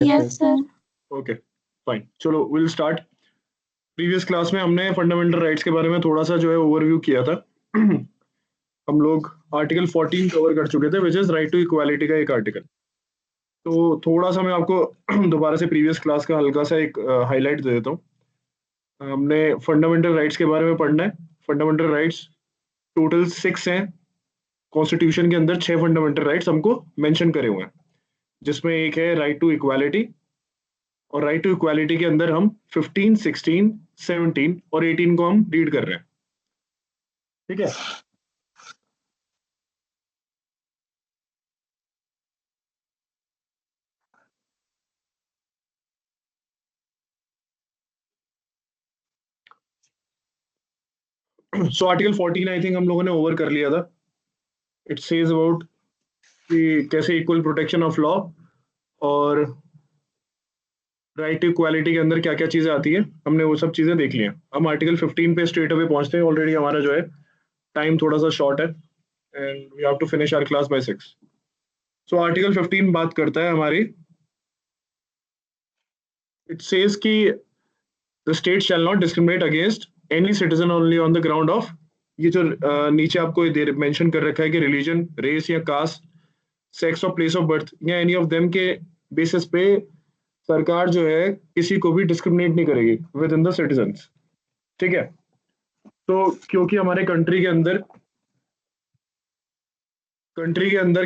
Yes, sir. Okay fine, चलो will start. Previous class में हमने फंडामेंटल राइट्स के बारे में थोड़ा सा जो है ओवरव्यू किया था। हम लोग आर्टिकल 14 कवर कर चुके थे, which is right to equality का एक आर्टिकल। तो थोड़ा सा मैं आपको दोबारा से प्रीवियस क्लास का हल्का सा एक हाईलाइट दे देता हूँ। हमने फंडामेंटल राइट्स के बारे में पढ़ना है। फंडामेंटल राइट्स टोटल 6 हैं। कॉन्स्टिट्यूशन के अंदर 6 फंडामेंटल राइट्स हमको मेंशन करे हुए हैं, जिसमें एक है राइट टू इक्वालिटी। और राइट टू इक्वालिटी के अंदर हम 15, 16, 17 और 18 को हम रीड कर रहे हैं। ठीक है। सो आर्टिकल 14 आई थिंक हम लोगों ने ओवर कर लिया था। इट सेज अबाउट कि कैसे इक्वल प्रोटेक्शन ऑफ लॉ और राइट टू इक्वालिटी के अंदर क्या क्या चीजें आती है, हमने वो सब चीजें देख ली हैं। हम आर्टिकल 15 पे स्ट्रेट अवे पहुंचते हैं। ऑलरेडी हमारा जो है टाइम थोड़ा सा शॉर्ट है and we have to finish our class by 6। So article 15 बात करता है हमारी, इट सेज कि the state shall not discriminate against any citizen only on the ground of, ये जो नीचे आपको मेंशन कर रखा है कि रिलीजन, रेस या कास्ट, सेक्स और प्लेस ऑफ बर्थ या एनी ऑफ देम के बेसिस पे सरकार जो है किसी को भी डिस्क्रिमिनेट नहीं करेगी विद इन द सिटीजन्स। ठीक है। तो क्योंकि हमारे कंट्री के अंदर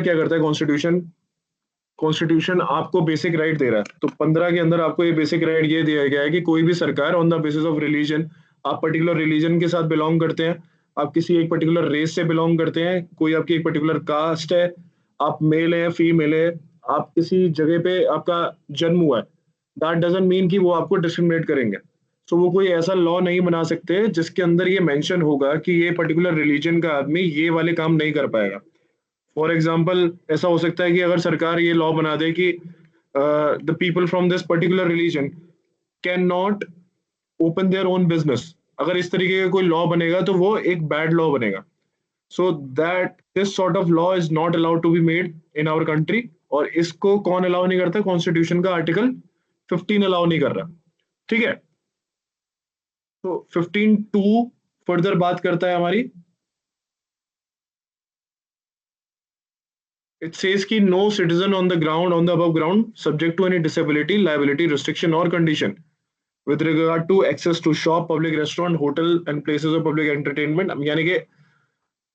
क्या करता है कॉन्स्टिट्यूशन, कॉन्स्टिट्यूशन आपको बेसिक राइट दे रहा है। तो 15 के अंदर आपको ये बेसिक राइट ये दिया गया है कि कोई भी सरकार on the basis of religion, आप पर्टिकुलर रिलीजन के साथ बिलोंग करते हैं, आप किसी एक पर्टिकुलर रेस से बिलोंग करते हैं, कोई आपकी एक पर्टिकुलर कास्ट है, आप मेल है फीमेल है, आप किसी जगह पे आपका जन्म हुआ है, दैट डजंट मीन कि वो आपको डिस्क्रिमिनेट करेंगे। सो वो कोई ऐसा लॉ नहीं बना सकते जिसके अंदर ये मेंशन होगा कि ये पर्टिकुलर रिलीजन का आदमी ये वाले काम नहीं कर पाएगा। फॉर एग्जाम्पल ऐसा हो सकता है कि अगर सरकार ये लॉ बना दे कि the people from this particular religion can not open their own business, अगर इस तरीके का कोई लॉ बनेगा तो वो एक बैड लॉ बनेगा। So that this sort of law is not allowed to be made in our country. और इसको कौन अलाउ नहीं करता? कॉन्स्टिट्यूशन का आर्टिकल 15 अलाउ नहीं कर रहा। ठीक है। तो 15(2) फर्दर बात करता है हमारी, it says कि no citizen on the ground, on the above ground, subject to any disability, liability, restriction or condition with regard to access to shop, public restaurant, hotel and places of public entertainment, यानी कि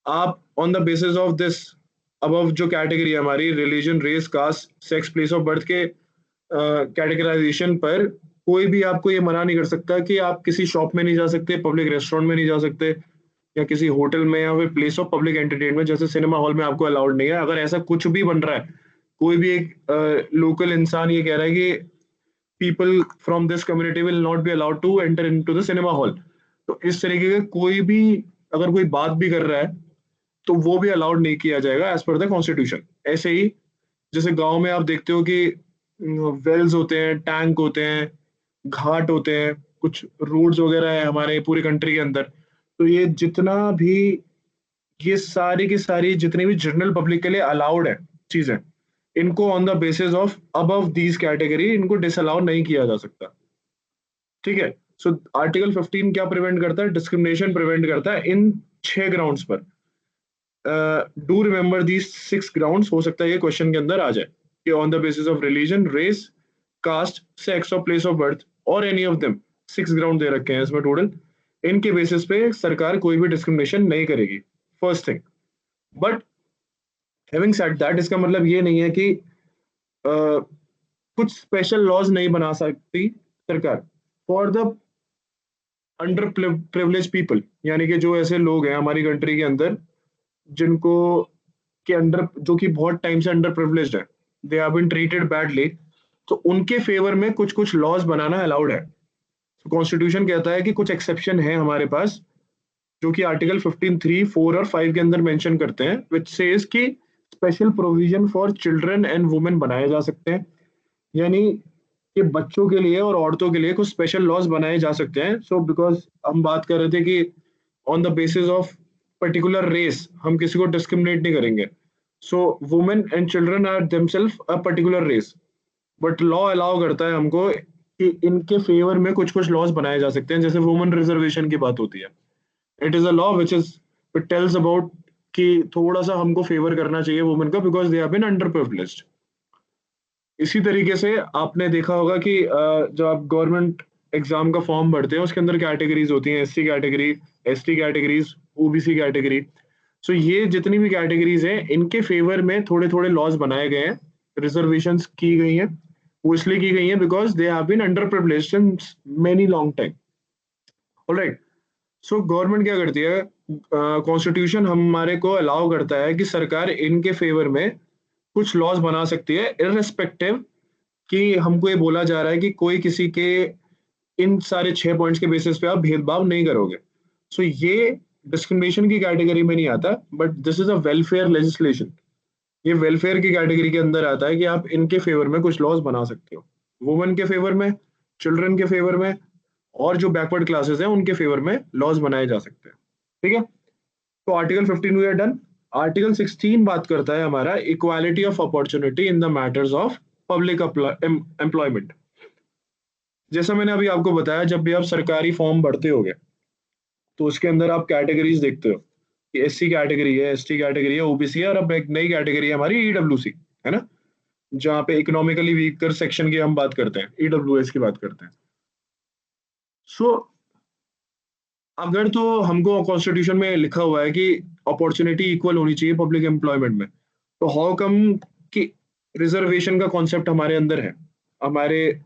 आप on the basis of this above जो category है हमारी religion, race, caste, sex, place of birth के categorization पर कोई भी आपको ये मना नहीं कर सकता कि आप किसी शॉप में नहीं जा सकते, पब्लिक रेस्टोरेंट में नहीं जा सकते, या किसी होटल में, या फिर प्लेस ऑफ पब्लिक एंटरटेनमेंट जैसे सिनेमा हॉल में आपको अलाउड नहीं है। अगर ऐसा कुछ भी बन रहा है, कोई भी एक लोकल इंसान ये कह रहा है कि people from this community will not be allowed to enter into the cinema hall, तो इस तरीके का कोई भी अगर कोई बात भी कर रहा है तो वो भी अलाउड नहीं किया जाएगा एज पर द कॉन्स्टिट्यूशन। ऐसे ही जैसे गांव में आप देखते हो कि वेल्स होते हैं, टैंक होते हैं, घाट होते हैं, कुछ रोड्स वगैरह है हमारे पूरी कंट्री के अंदर, तो ये जितना भी, ये सारी की सारी जितनी भी जनरल पब्लिक के लिए अलाउड है चीजें, इनको on the basis of above these category इनको डिसअलाउ नहीं किया जा सकता। ठीक है। सो आर्टिकल 15 क्या प्रिवेंट करता है? डिस्क्रिमिनेशन प्रिवेंट करता है इन 6 ग्राउंड्स पर। डू रिमेंबर दीज 6 ग्राउंड्स, हो सकता है ये क्वेश्चन के अंदर आ जाए कि on the basis of religion, race, caste, sex और प्लेस ऑफ बर्थ और एनी ऑफ देम, 6 ग्राउंड दे रखे हैं इसमें टोटल, इनके बेसिस पे सरकार कोई भी डिस्क्रिमिनेशन नहीं करेगी, first thing. But having said that, इसका मतलब ये नहीं है कि कुछ स्पेशल लॉज नहीं बना सकती सरकार for the under privilege people, यानी कि जो ऐसे लोग हैं हमारी कंट्री के अंदर जिनको के अंडर, जो कि बहुत टाइम से अंडर प्रिविलेज्ड है, they have been treated badly, तो उनके फेवर में कुछ कुछ लॉज बनाना अलाउड है। कॉन्स्टिट्यूशन कहता है कि कुछ एक्सेप्शन है हमारे पास, जो कि आर्टिकल 15(3), 4 और 5 के अंदर मेंशन करते हैं, विच सेज कि special provision for children and women बनाए जा सकते हैं, यानी कि बच्चों के लिए और औरतों के लिए कुछ स्पेशल लॉज बनाए जा सकते हैं। सो बिकॉज हम बात कर रहे थे कि on the basis of particular race हम किसी को डिस्क्रिमिनेट नहीं करेंगे। So women and children are themself a particular race, but law allow करता है हमको कि इनके फेवर में कुछ कुछ लॉज बनाए जा सकते हैं, जैसे वुमेन रिजर्वेशन की बात होती है। It is a law which is it tells about कि थोड़ा सा हमको फेवर करना चाहिए वुमेन का, because they have been underprivileged. इसी तरीके से आपने देखा होगा कि जब आप गवर्नमेंट एग्जाम का फॉर्म भरते हैं उसके अंदर कैटेगरीज होती हैं, SC category, ST categories, OBC category. So ये जितनी भी कैटेगरीज हैं इनके फेवर में थोड़े थोड़े लॉज बनाए गए हैं, रिजर्वेशंस की गई हैं। वो इसलिए की गई हैं because they have been underprivileged in many long time. Alright. So government क्या करती है, कॉन्स्टिट्यूशन हमारे को अलाउ करता है कि सरकार इनके फेवर में कुछ लॉज बना सकती है, इररिस्पेक्टिव कि हमको ये बोला जा रहा है कि कोई किसी के इन सारे 6 पॉइंट्स के बेसिस पे आप भेदभाव नहीं करोगे। सो ये डिस्क्रिमिनेशन की कैटेगरी में नहीं आता, but this is a welfare legislation. ये वेलफेयर की कैटेगरी के अंदर आता है कि आप इनके फेवर में कुछ लॉज बना सकते हो, वुमेन के फेवर में, चिल्ड्रन के फेवर में, और जो बैकवर्ड क्लासेस हैं उनके फेवर में लॉज बनाए जा सकते हैं। ठीक है, तो आर्टिकल 15 हुआ डन। आर्टिकल 16 बात करता है हमारा equality of opportunity in the matters of public employment. जैसा मैंने अभी आपको बताया, जब भी आप सरकारी फॉर्म भरते होगे तो उसके अंदर आप कैटेगरीज देखते हो कि एससी कैटेगरी है, एसटी कैटेगरी है, ओबीसी है, और अब एक नई कैटेगरी है हमारी ईडब्ल्यूसी, है ना, जहाँ पे इकोनॉमिकली वीकर सेक्शन की हम बात करते हैं, ईडब्ल्यूएस की बात करते हैं। सो अगर तो हमको कॉन्स्टिट्यूशन में लिखा हुआ है कि अपॉर्चुनिटी इक्वल होनी चाहिए पब्लिक एम्प्लॉयमेंट में, तो हाउ कम कि रिजर्वेशन का कॉन्सेप्ट हमारे अंदर है, हमारे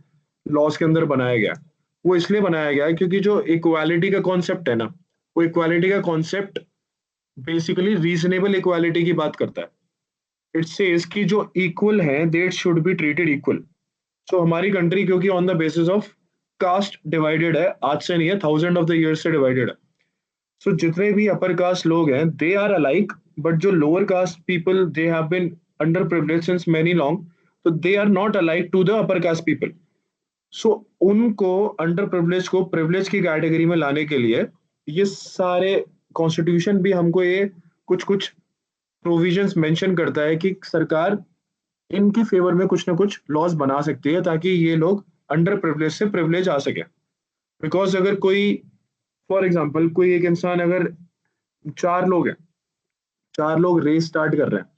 लॉज के अंदर बनाया गया? वो इसलिए बनाया गया है क्योंकि जो इक्वालिटी का कॉन्सेप्ट है ना, वो इक्वालिटी का कॉन्सेप्ट बेसिकली रीजनेबल इक्वालिटी की बात करता है। इट सेज कि जो इक्वल है they should be treated equal. So हमारी कंट्री क्योंकि on the basis of caste divided है, आज से नहीं है, थाउजेंड ऑफ द ईयर से डिवाइडेड है। सो जितने भी अपर कास्ट लोग हैं दे आर अलाइक, बट जो lower caste people they have been under privilege since many long, तो they are not alike to the upper caste people. So उनको under privilege को privilege की category में लाने के लिए ये सारे कॉन्स्टिट्यूशन भी हमको ये कुछ कुछ प्रोविजंस मेंशन करता है कि सरकार इनके फेवर में कुछ ना कुछ लॉज बना सकती है ताकि ये लोग अंडर प्रिविलेज से प्रिविलेज आ सके। बिकॉज अगर कोई, फॉर एग्जाम्पल, कोई एक इंसान, अगर 4 लोग हैं, 4 लोग रेस स्टार्ट कर रहे हैं,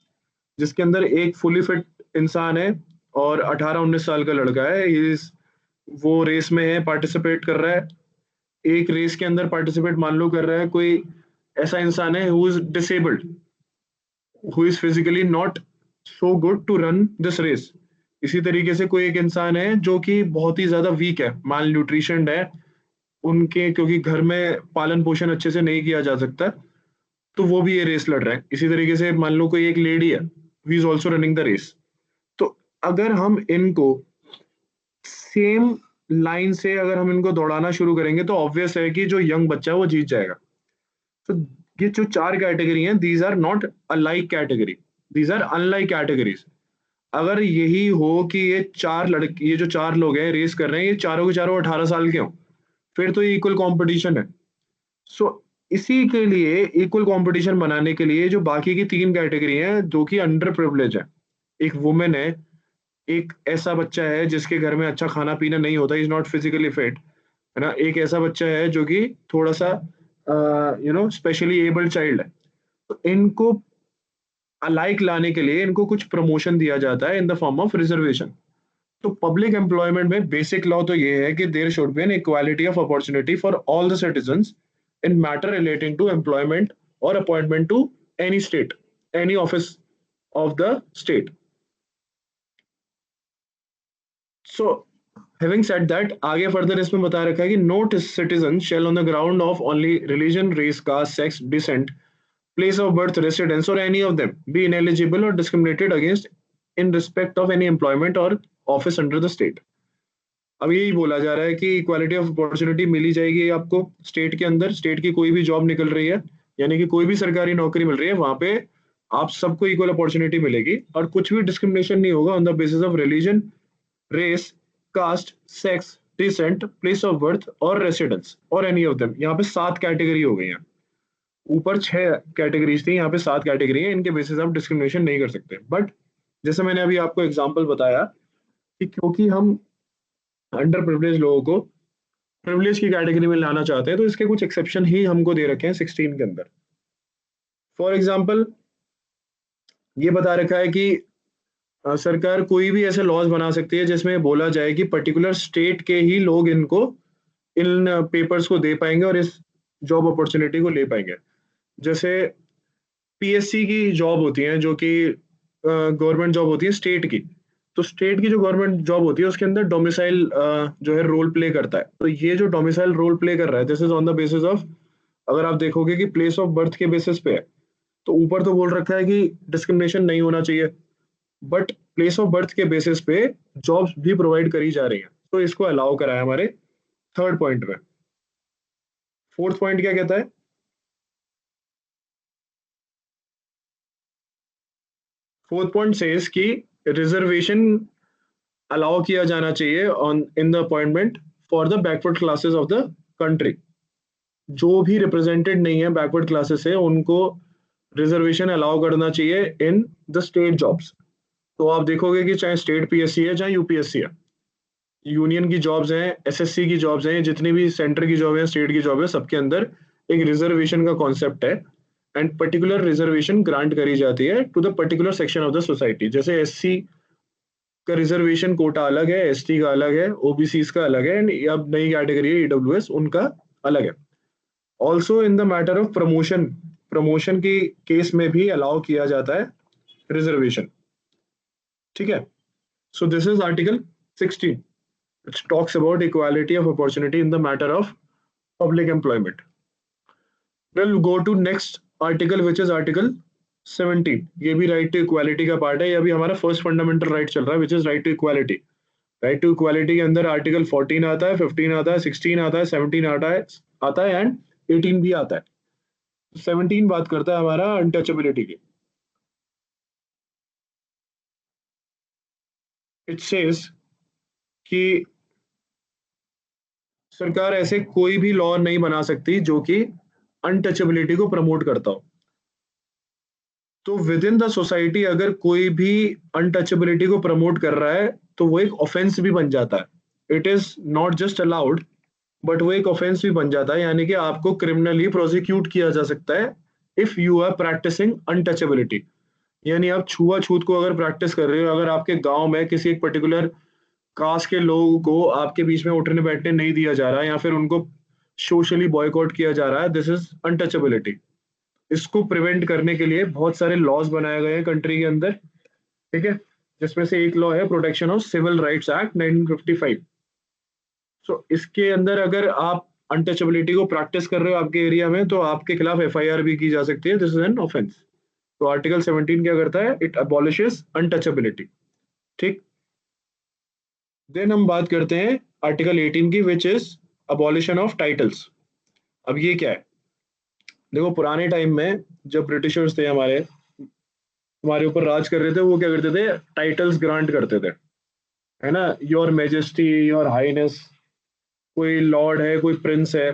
जिसके अंदर एक फुली फिट इंसान है और 18-19 साल का लड़का है, वो रेस में है, पार्टिसिपेट कर रहा है। एक रेस के अंदर पार्टिसिपेट मान लो कर रहा है कोई ऐसा इंसान है who is disabled, who is physically not so good to run this race. इसी तरीके से कोई एक इंसान है जो कि बहुत ही ज्यादा वीक है, माल न्यूट्रिशन है उनके, क्योंकि घर में पालन पोषण अच्छे से नहीं किया जा सकता, तो वो भी ये रेस लड़ रहे हैं। इसी तरीके से मान लो कोई एक लेडी है, he is also running the race. तो अगर हम इनको सेम लाइन से अगर हम इनको दौड़ाना शुरू करेंगे तो ऑब्वियस है कि जो यंग बच्चा है वो जीत जाएगा। तो ये जो 4 कैटेगरी हैं, these are not alike category, these are unlike categories. अगर यही हो कि ये जो 4 लोग हैं रेस कर रहे हैं, ये चारों के चारों 18 साल के हों, फिर तो ये इक्वल कंपटीशन है। सो इसी के लिए इक्वल कंपटीशन बनाने के लिए जो बाकी की 3 कैटेगरी हैं जो कि अंडर प्रिविलेज है, एक वुमेन है, एक ऐसा बच्चा है जिसके घर में अच्छा खाना पीना नहीं होता, इज नॉट फिजिकली फिट, है ना, एक ऐसा बच्चा है जो कि थोड़ा सा स्पेशली एबल्ड चाइल्ड है। तो इनको अलाइक लाने के लिए इनको कुछ प्रमोशन दिया जाता है in the form of reservation. तो पब्लिक एम्प्लॉयमेंट में बेसिक लॉ तो ये है कि there should be an equality of opportunity for all the citizens in matter relating to employment और appointment to any state, any office of the state. So having said that, आगे further इसमें बता रखा है कि no citizen shall on the ground of only religion, race, caste, sex, descent, place of birth, residence, or any of them be ineligible or discriminated against in respect of any employment or office under the state। अब यही बोला जा रहा है कि equality of opportunity मिली जाएगी आपको state के अंदर, स्टेट की कोई भी जॉब निकल रही है, यानी कि कोई भी सरकारी नौकरी मिल रही है, वहां पे आप सबको इक्वल अपॉर्चुनिटी मिलेगी और कुछ भी डिस्क्रिमिनेशन नहीं होगा on the basis of religion, race, caste, sex, descent, place of birth और रेसिडेंस और एनी ऑफ देम। यहाँ पे 7 कैटेगरी हो गई हैं, ऊपर 6 कैटेगरीज थी, यहाँ पे 7 कैटेगरी है, इनके बेसिस आप डिस्क्रिमिनेशन नहीं कर सकते। बट जैसे मैंने अभी आपको एग्जांपल बताया कि क्योंकि हम अंडर प्रिविलेज लोगों को प्रिविलेज की कैटेगरी में लाना चाहते हैं, तो इसके कुछ एक्सेप्शन ही हमको दे रखे हैं 16 के अंदर। फॉर एग्जाम्पल ये बता रखा है कि सरकार कोई भी ऐसे लॉज बना सकती है जिसमें बोला जाए कि पर्टिकुलर स्टेट के ही लोग इनको इन पेपर्स को दे पाएंगे और इस जॉब अपॉर्चुनिटी को ले पाएंगे। जैसे पीएससी की जॉब होती है जो कि गवर्नमेंट जॉब होती है स्टेट की। तो स्टेट की जो गवर्नमेंट जॉब होती है उसके अंदर डोमिसाइल जो है रोल प्ले करता है। तो ये जो डोमिसाइल रोल प्ले कर रहा है, this is on the basis of, अगर आप देखोगे कि प्लेस ऑफ बर्थ के बेसिस पे है, तो ऊपर तो बोल रखा है कि डिस्क्रिमिनेशन नहीं होना चाहिए, बट प्लेस ऑफ बर्थ के बेसिस पे जॉब्स भी प्रोवाइड करी जा रही हैं, तो इसको अलाउ करा है हमारे थर्ड पॉइंट में। फोर्थ पॉइंट क्या कहता है? फोर्थ पॉइंट सेज कि रिजर्वेशन अलाउ किया जाना चाहिए on in the appointment for the backward classes of the country. जो भी रिप्रेजेंटेड नहीं है बैकवर्ड क्लासेस से, उनको रिजर्वेशन अलाउ करना चाहिए इन द स्टेट जॉब्स। तो आप देखोगे कि चाहे स्टेट पीएससी है चाहे यूपीएससी है, यूनियन की जॉब्स हैं, एसएससी की जॉब्स हैं, जितनी भी सेंटर की जॉब है, स्टेट की जॉब है, सबके अंदर एक रिजर्वेशन का कॉन्सेप्ट है एंड पर्टिकुलर रिजर्वेशन ग्रांट करी जाती है to the particular section of the society. जैसे एससी का रिजर्वेशन कोटा अलग है, एसटी का अलग है, ओबीसी का अलग है, एंड अब नई कैटेगरी है ईडब्ल्यूएस, उनका अलग है। Also in the matter of promotion, promotion की केस में भी अलाउ किया जाता है रिजर्वेशन। ठीक है, so this is article 16, which talks about equality of opportunity in the matter of public employment. We'll go to next article, which is article 17. ये भी right to equality का part है, ये अभी हमारा first fundamental right चल रहा है, which is right to equality. Right to equality के अंदर article 14 आता है, 15 आता है, 16 आता है, 17 आता है and 18 भी आता है। 17 बात करता है हमारा untouchability की। It says कि सरकार ऐसे कोई भी लॉ नहीं बना सकती जो कि अनटचेबिलिटी को प्रमोट करता हो। तो विद इन द सोसाइटी अगर कोई भी अनटचेबिलिटी को प्रमोट कर रहा है तो वो एक ऑफेंस भी बन जाता है। It is not just allowed, but वो एक ऑफेंस भी बन जाता है, यानी कि आपको क्रिमिनली प्रोसिक्यूट किया जा सकता है if you are practising untouchability. यानी आप छुआछूत को अगर प्रैक्टिस कर रहे हो, अगर आपके गांव में किसी एक पर्टिकुलर कास्ट के लोगों को आपके बीच में उठने बैठने नहीं दिया जा रहा है या फिर उनको सोशली बॉयकॉट किया जा रहा है, दिस इज अनटचेबिलिटी। इसको प्रिवेंट करने के लिए बहुत सारे लॉज बनाए गए हैं कंट्री के अंदर। ठीक है, जिसमें से एक लॉ है protection of civil rights act 1955। सो इसके अंदर अगर आप अनटचेबिलिटी को प्रैक्टिस कर रहे हो आपके एरिया में, तो आपके खिलाफ एफआईआर भी की जा सकती है, दिस इज एन ऑफेंस। तो आर्टिकल 17 क्या करता है? It अबॉलिशेस untouchability. ठीक, देन हम बात करते हैं आर्टिकल 18 की, which is abolition of titles. अब ये क्या है? देखो पुराने टाइम में जब ब्रिटिशर्स थे हमारे ऊपर राज कर रहे थे, वो क्या करते थे? टाइटल्स ग्रांट करते थे, है ना? योर मेजेस्टी, योर हाइनेस, कोई लॉर्ड है, कोई प्रिंस है।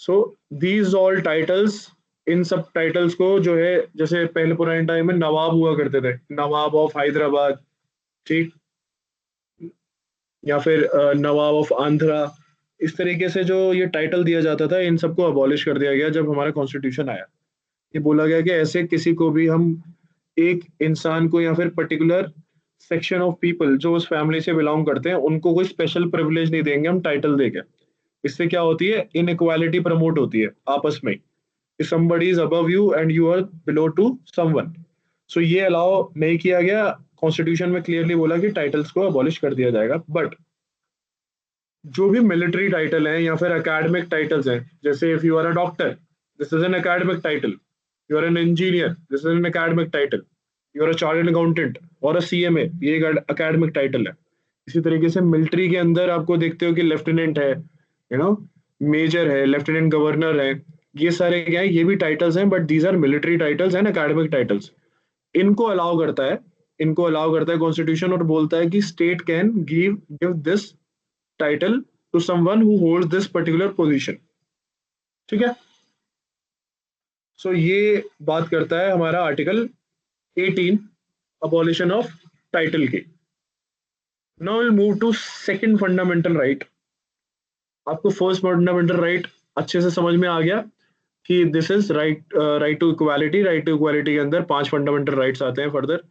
सो दीज ऑल टाइटल्स, इन सब टाइटल्स को जो है, जैसे पहले पुराने टाइम में नवाब हुआ करते थे, नवाब ऑफ हैदराबाद, ठीक, या फिर नवाब ऑफ आंध्रा, इस तरीके से जो ये टाइटल दिया जाता था, इन सबको अबॉलिश कर दिया गया जब हमारा कॉन्स्टिट्यूशन आया। ये बोला गया कि ऐसे किसी को भी हम, एक इंसान को या फिर पर्टिकुलर सेक्शन ऑफ पीपल जो उस फैमिली से बिलोंग करते हैं, उनको कोई स्पेशल प्रिविलेज नहीं देंगे हम टाइटल देके। इससे क्या होती है? इनइक्वालिटी प्रमोट होती है आपस में, कि somebody is above you and you are below to someone। सो ये अलाउ नहीं किया गया। कॉन्स्टिट्यूशन में क्लियरली बोला कि टाइटल्स को अबॉलिश कर दिया जाएगा। बट जो भी मिलिट्री टाइटल हैं या फिर एकेडमिक टाइटल्स हैं, जैसे if you are a doctor, this is an academic title. You are an engineer, this is an academic title. You are a chartered accountant और अ सीएमए, ये एक एकेडमिक टाइटल है। इसी तरीके से मिलिट्री के अंदर आपको देखते हो कि लेफ्टिनेंट है, यू नो, मेजर है, लेफ्टिनेंट गवर्नर है, ये सारे क्या है? ये भी टाइटल्स हैं, but these are military titles and academic titles. इनको अलाउ करता है, इनको अलाउ करता है कॉन्स्टिट्यूशन, और बोलता है कि state can give this title to someone who holds this particular position. ठीक है, सो ये बात करता है हमारा आर्टिकल 18 अबॉलिशन ऑफ टाइटल की। Now will move to second fundamental right. आपको फर्स्ट फंडामेंटल राइट अच्छे से समझ में आ गया कि this is right, right to equality. Right to equality के अंदर 5 फंडामेंटल राइट्स आते हैं further,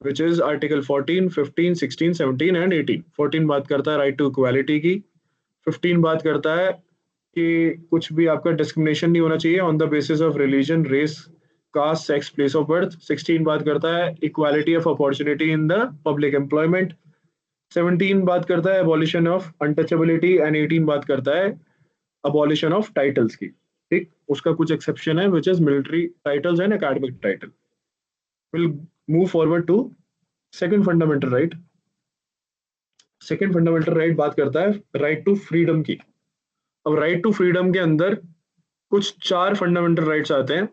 which is article 14, 15, 16, 17 and 18. 14 बात करता है राइट टू इक्वालिटी की. 15 बात करता है कि कुछ भी आपका डिस्क्रिमिनेशन नहीं होना चाहिए on the basis of religion, race, caste, sex, place of birth. 16 बात करता है equality of opportunity in the public employment. 17 बात करता है abolition ऑफ अनटचेबिलिटी एंड 18 बात करता है abolition ऑफ टाइटल्स की. ठीक, उसका कुछ एक्सेप्शन है which is military titles and academic title. Will move forward to second fundamental right. Second fundamental right बात करता है राइट टू फ्रीडम की. अब राइट टू फ्रीडम के अंदर कुछ 4 फंडामेंटल राइट्स आते हैं.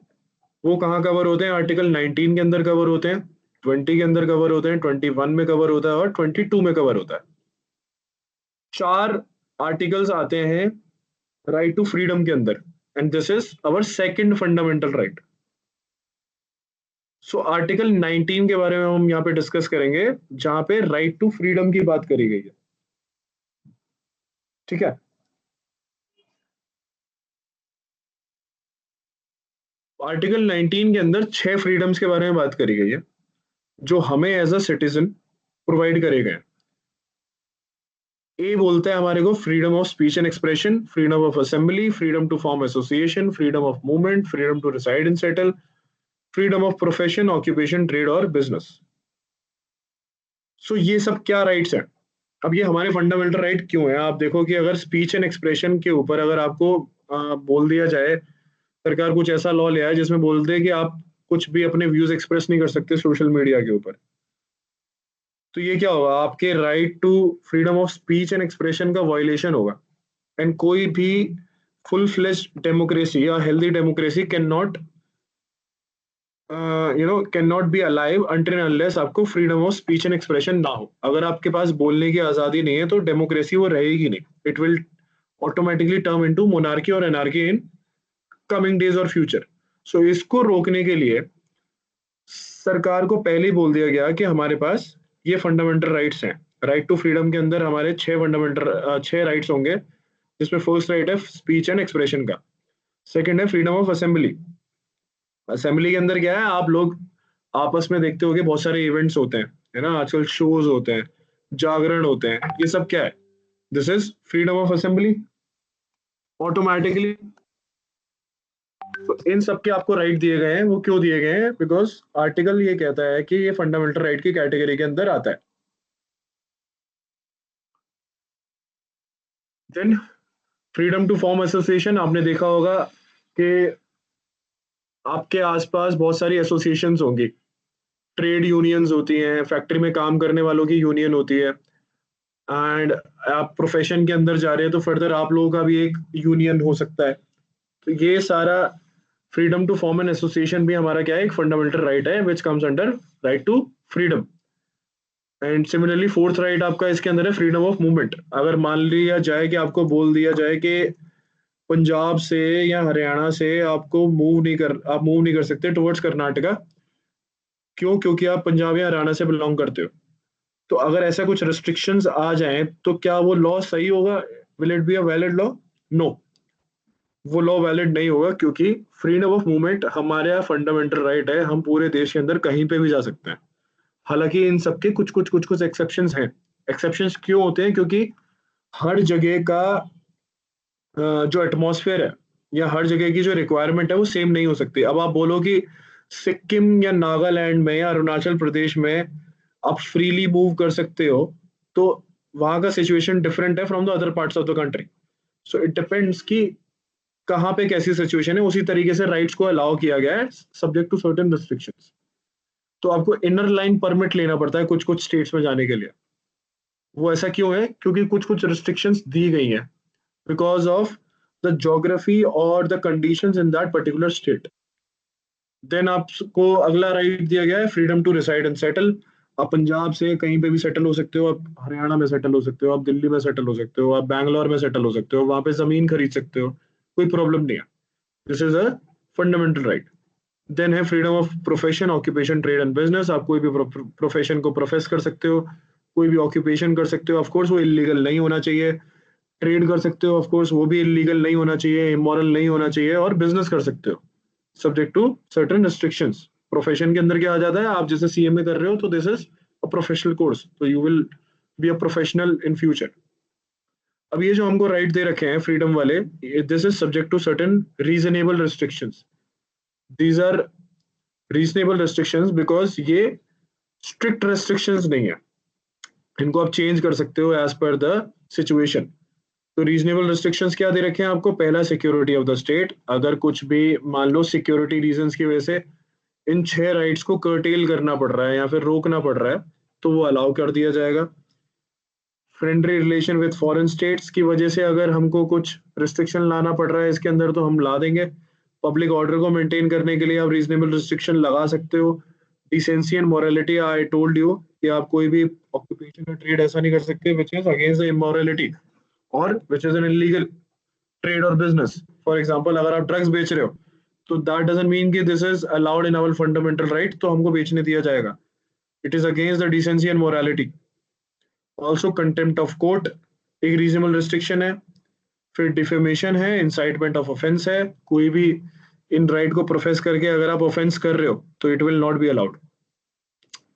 वो कहाँ कवर होते हैं? आर्टिकल 19 के अंदर कवर होते हैं, 20 के अंदर कवर होते हैं, 21 में कवर होता है और 22 में कवर होता है. 4 आर्टिकल्स आते हैं राइट टू फ्रीडम के अंदर and this is our second fundamental right. So article 19 के बारे में हम यहाँ पे डिस्कस करेंगे जहां पे राइट टू फ्रीडम की बात करी गई है. ठीक है, आर्टिकल 19 के अंदर 6 फ्रीडम्स के बारे में बात करी गई है जो हमें एज अ सिटीजन प्रोवाइड करे गए. ए बोलता है हमारे को freedom of speech and expression, freedom of assembly, freedom to form association, freedom of movement, freedom to reside and settle, freedom of profession, occupation, trade और बिजनेस. सो ये सब क्या राइट्स हैं? अब ये हमारे फंडामेंटल राइट क्यों है? आप देखो कि अगर स्पीच एंड एक्सप्रेशन के ऊपर अगर आपको बोल दिया जाए, सरकार कुछ ऐसा लॉ ले आए जिसमें बोल दे कि आप कुछ भी अपने व्यूज एक्सप्रेस नहीं कर सकते सोशल मीडिया के ऊपर, तो ये क्या होगा? आपके right to freedom of speech and expression का वायलेशन होगा. एंड कोई भी फुल फ्लेश्ड डेमोक्रेसी या healthy democracy can not can not be alive until unless आपको freedom of speech and expression ना हो. अगर आपके पास बोलने की आजादी नहीं है तो डेमोक्रेसी वो रहेगी नहीं. It will automatically term into monarchy और एनार्की इन कमिंग डेज और फ्यूचर. सो इसको रोकने के लिए सरकार को पहले ही बोल दिया गया कि हमारे पास ये फंडामेंटल राइट्स हैं. राइट टू फ्रीडम के अंदर हमारे 6 राइट्स होंगे, जिसमें फर्स्ट राइट है स्पीच एंड एक्सप्रेशन का. सेकंड है फ्रीडम ऑफ असेंबली. असेंबली के अंदर क्या है? आप लोग आपस में देखते हो कि बहुत सारे इवेंट्स होते हैं, है ना, आजकल शोज होते हैं, जागरण होते हैं, ये सब क्या है? This is freedom of assembly. Automatically तो इन सब के आपको राइट दिए गए हैं. वो क्यों दिए गए हैं? बिकॉज आर्टिकल ये कहता है कि ये फंडामेंटल राइट की कैटेगरी के अंदर आता है. Then freedom to form association. आपने देखा होगा कि आपके आसपास बहुत सारी एसोसिएशंस होंगी, ट्रेड यूनियंस होती हैं, फैक्ट्री में काम करने वालों की यूनियन होती है, एंड आप प्रोफेशन के अंदर जा रहे हैं तो फर्दर आप लोगों का भी एक यूनियन हो सकता है. तो ये सारा freedom to form an association भी हमारा क्या है? एक फंडामेंटल राइट है which comes under right to freedom. And similarly fourth right आपका इसके अंदर है फ्रीडम ऑफ मूवमेंट. अगर मान लिया जाए कि आपको बोल दिया जाए कि पंजाब से या हरियाणा से आपको आप मूव नहीं कर सकते टुवर्ड्स कर्नाटका. क्यों? क्योंकि आप पंजाब या हरियाणा से बिलोंग करते हो. तो अगर ऐसा कुछ रिस्ट्रिक्शंस आ जाएं तो क्या वो लॉ सही होगा? Will it be a valid law? No, वो लॉ वैलिड नहीं होगा, क्योंकि फ्रीडम ऑफ मूवमेंट हमारे यहाँ फंडामेंटल राइट है. हम पूरे देश के अंदर कहीं पे भी जा सकते हैं. हालांकि इन सबके कुछ एक्सेप्शंस हैं. एक्सेप्शंस क्यों होते हैं? क्योंकि हर जगह का जो एटमॉस्फेयर है या हर जगह की जो रिक्वायरमेंट है वो सेम नहीं हो सकती. अब आप बोलो कि सिक्किम या नागालैंड में या अरुणाचल प्रदेश में आप फ्रीली मूव कर सकते हो, तो वहां का सिचुएशन डिफरेंट है from the other parts of the country. So it depends कि कहाँ पे कैसी सिचुएशन है. उसी तरीके से राइट्स को अलाउ किया गया है सब्जेक्ट टू सर्टेन रिस्ट्रिक्शंस. तो आपको इनर लाइन परमिट लेना पड़ता है कुछ कुछ स्टेट्स में जाने के लिए. वो ऐसा क्यों है? क्योंकि कुछ कुछ रिस्ट्रिक्शंस दी गई हैं बिकॉज ऑफ द ज्योग्राफी और the conditions in that particular state. Then आपको अगला राइट दिया गया है freedom to reside and settle. आप पंजाब से कहीं पे भी सेटल हो सकते हो, आप हरियाणा में सेटल हो सकते हो, आप दिल्ली में सेटल हो सकते हो, आप बैंगलोर में सेटल हो सकते हो, वहां पे जमीन खरीद सकते हो, कोई प्रॉब्लम नहीं है. This is a fundamental right. Then है freedom of profession, occupation, trade and business. आप कोई भी प्रोफेशन को प्रोफेस कर सकते हो, कोई भी ऑक्यूपेशन कर सकते हो, ऑफ कोर्स वो इलीगल नहीं होना चाहिए। ट्रेड कर सकते हो, ऑफ कोर्स वो भी इलीगल नहीं होना चाहिए, इमोरल नहीं होना चाहिए, और बिजनेस कर सकते हो subject to certain restrictions. Profession के अंदर क्या आ जाता है, आप जैसे सीएमए कर रहे हो तो this is a professional course, तो you will be a professional in future. अब ये जो हमको राइट दे रखे हैं फ्रीडम वाले, this is subject to certain reasonable restrictions. These are reasonable restrictions because ये स्ट्रिक्ट रेस्ट्रिक्शंस नहीं है, इनको आप चेंज कर सकते हो एज पर द सिचुएशन। तो रीजनेबल रिस्ट्रिक्शंस क्या दे रखे हैं आपको, पहला सिक्योरिटी ऑफ द स्टेट, अगर कुछ भी मान लो सिक्योरिटी रीजंस की वजह से इन 6 राइट्स को कर्टेल करना पड़ रहा है या फिर रोकना पड़ रहा है, तो वो अलाउ कर दिया जाएगा। Friendly relation with foreign states की वजह से अगर हमको कुछ रिस्ट्रिक्शन लाना पड़ रहा है इसके अंदर तो हम ला देंगे। पब्लिक ऑर्डर को मेंटेन करने के लिए आप रीजनेबल रिस्ट्रिक्शन लगा सकते हो। Decency and morality, I told you कि आप कोई भी ऑक्यूपेशन या ट्रेड ऐसा नहीं कर सकते which is against the immorality और which is an illegal trade और बिजनेस। फॉर एग्जाम्पल अगर आप ड्रग्स बेच रहे हो तो दैट डजंट मीन कि this is allowed in our fundamental right तो हमको बेचने दिया जाएगा। It is against the decency and morality. Also contempt of court एक रीजनेबल रिस्ट्रिक्शन है। फिर डिफेमेशन है, इंसाइटमेंट ऑफ ऑफेंस है, कोई भी इन राइट को प्रोफेस करके अगर आप ऑफेंस कर रहे हो तो it will not be allowed.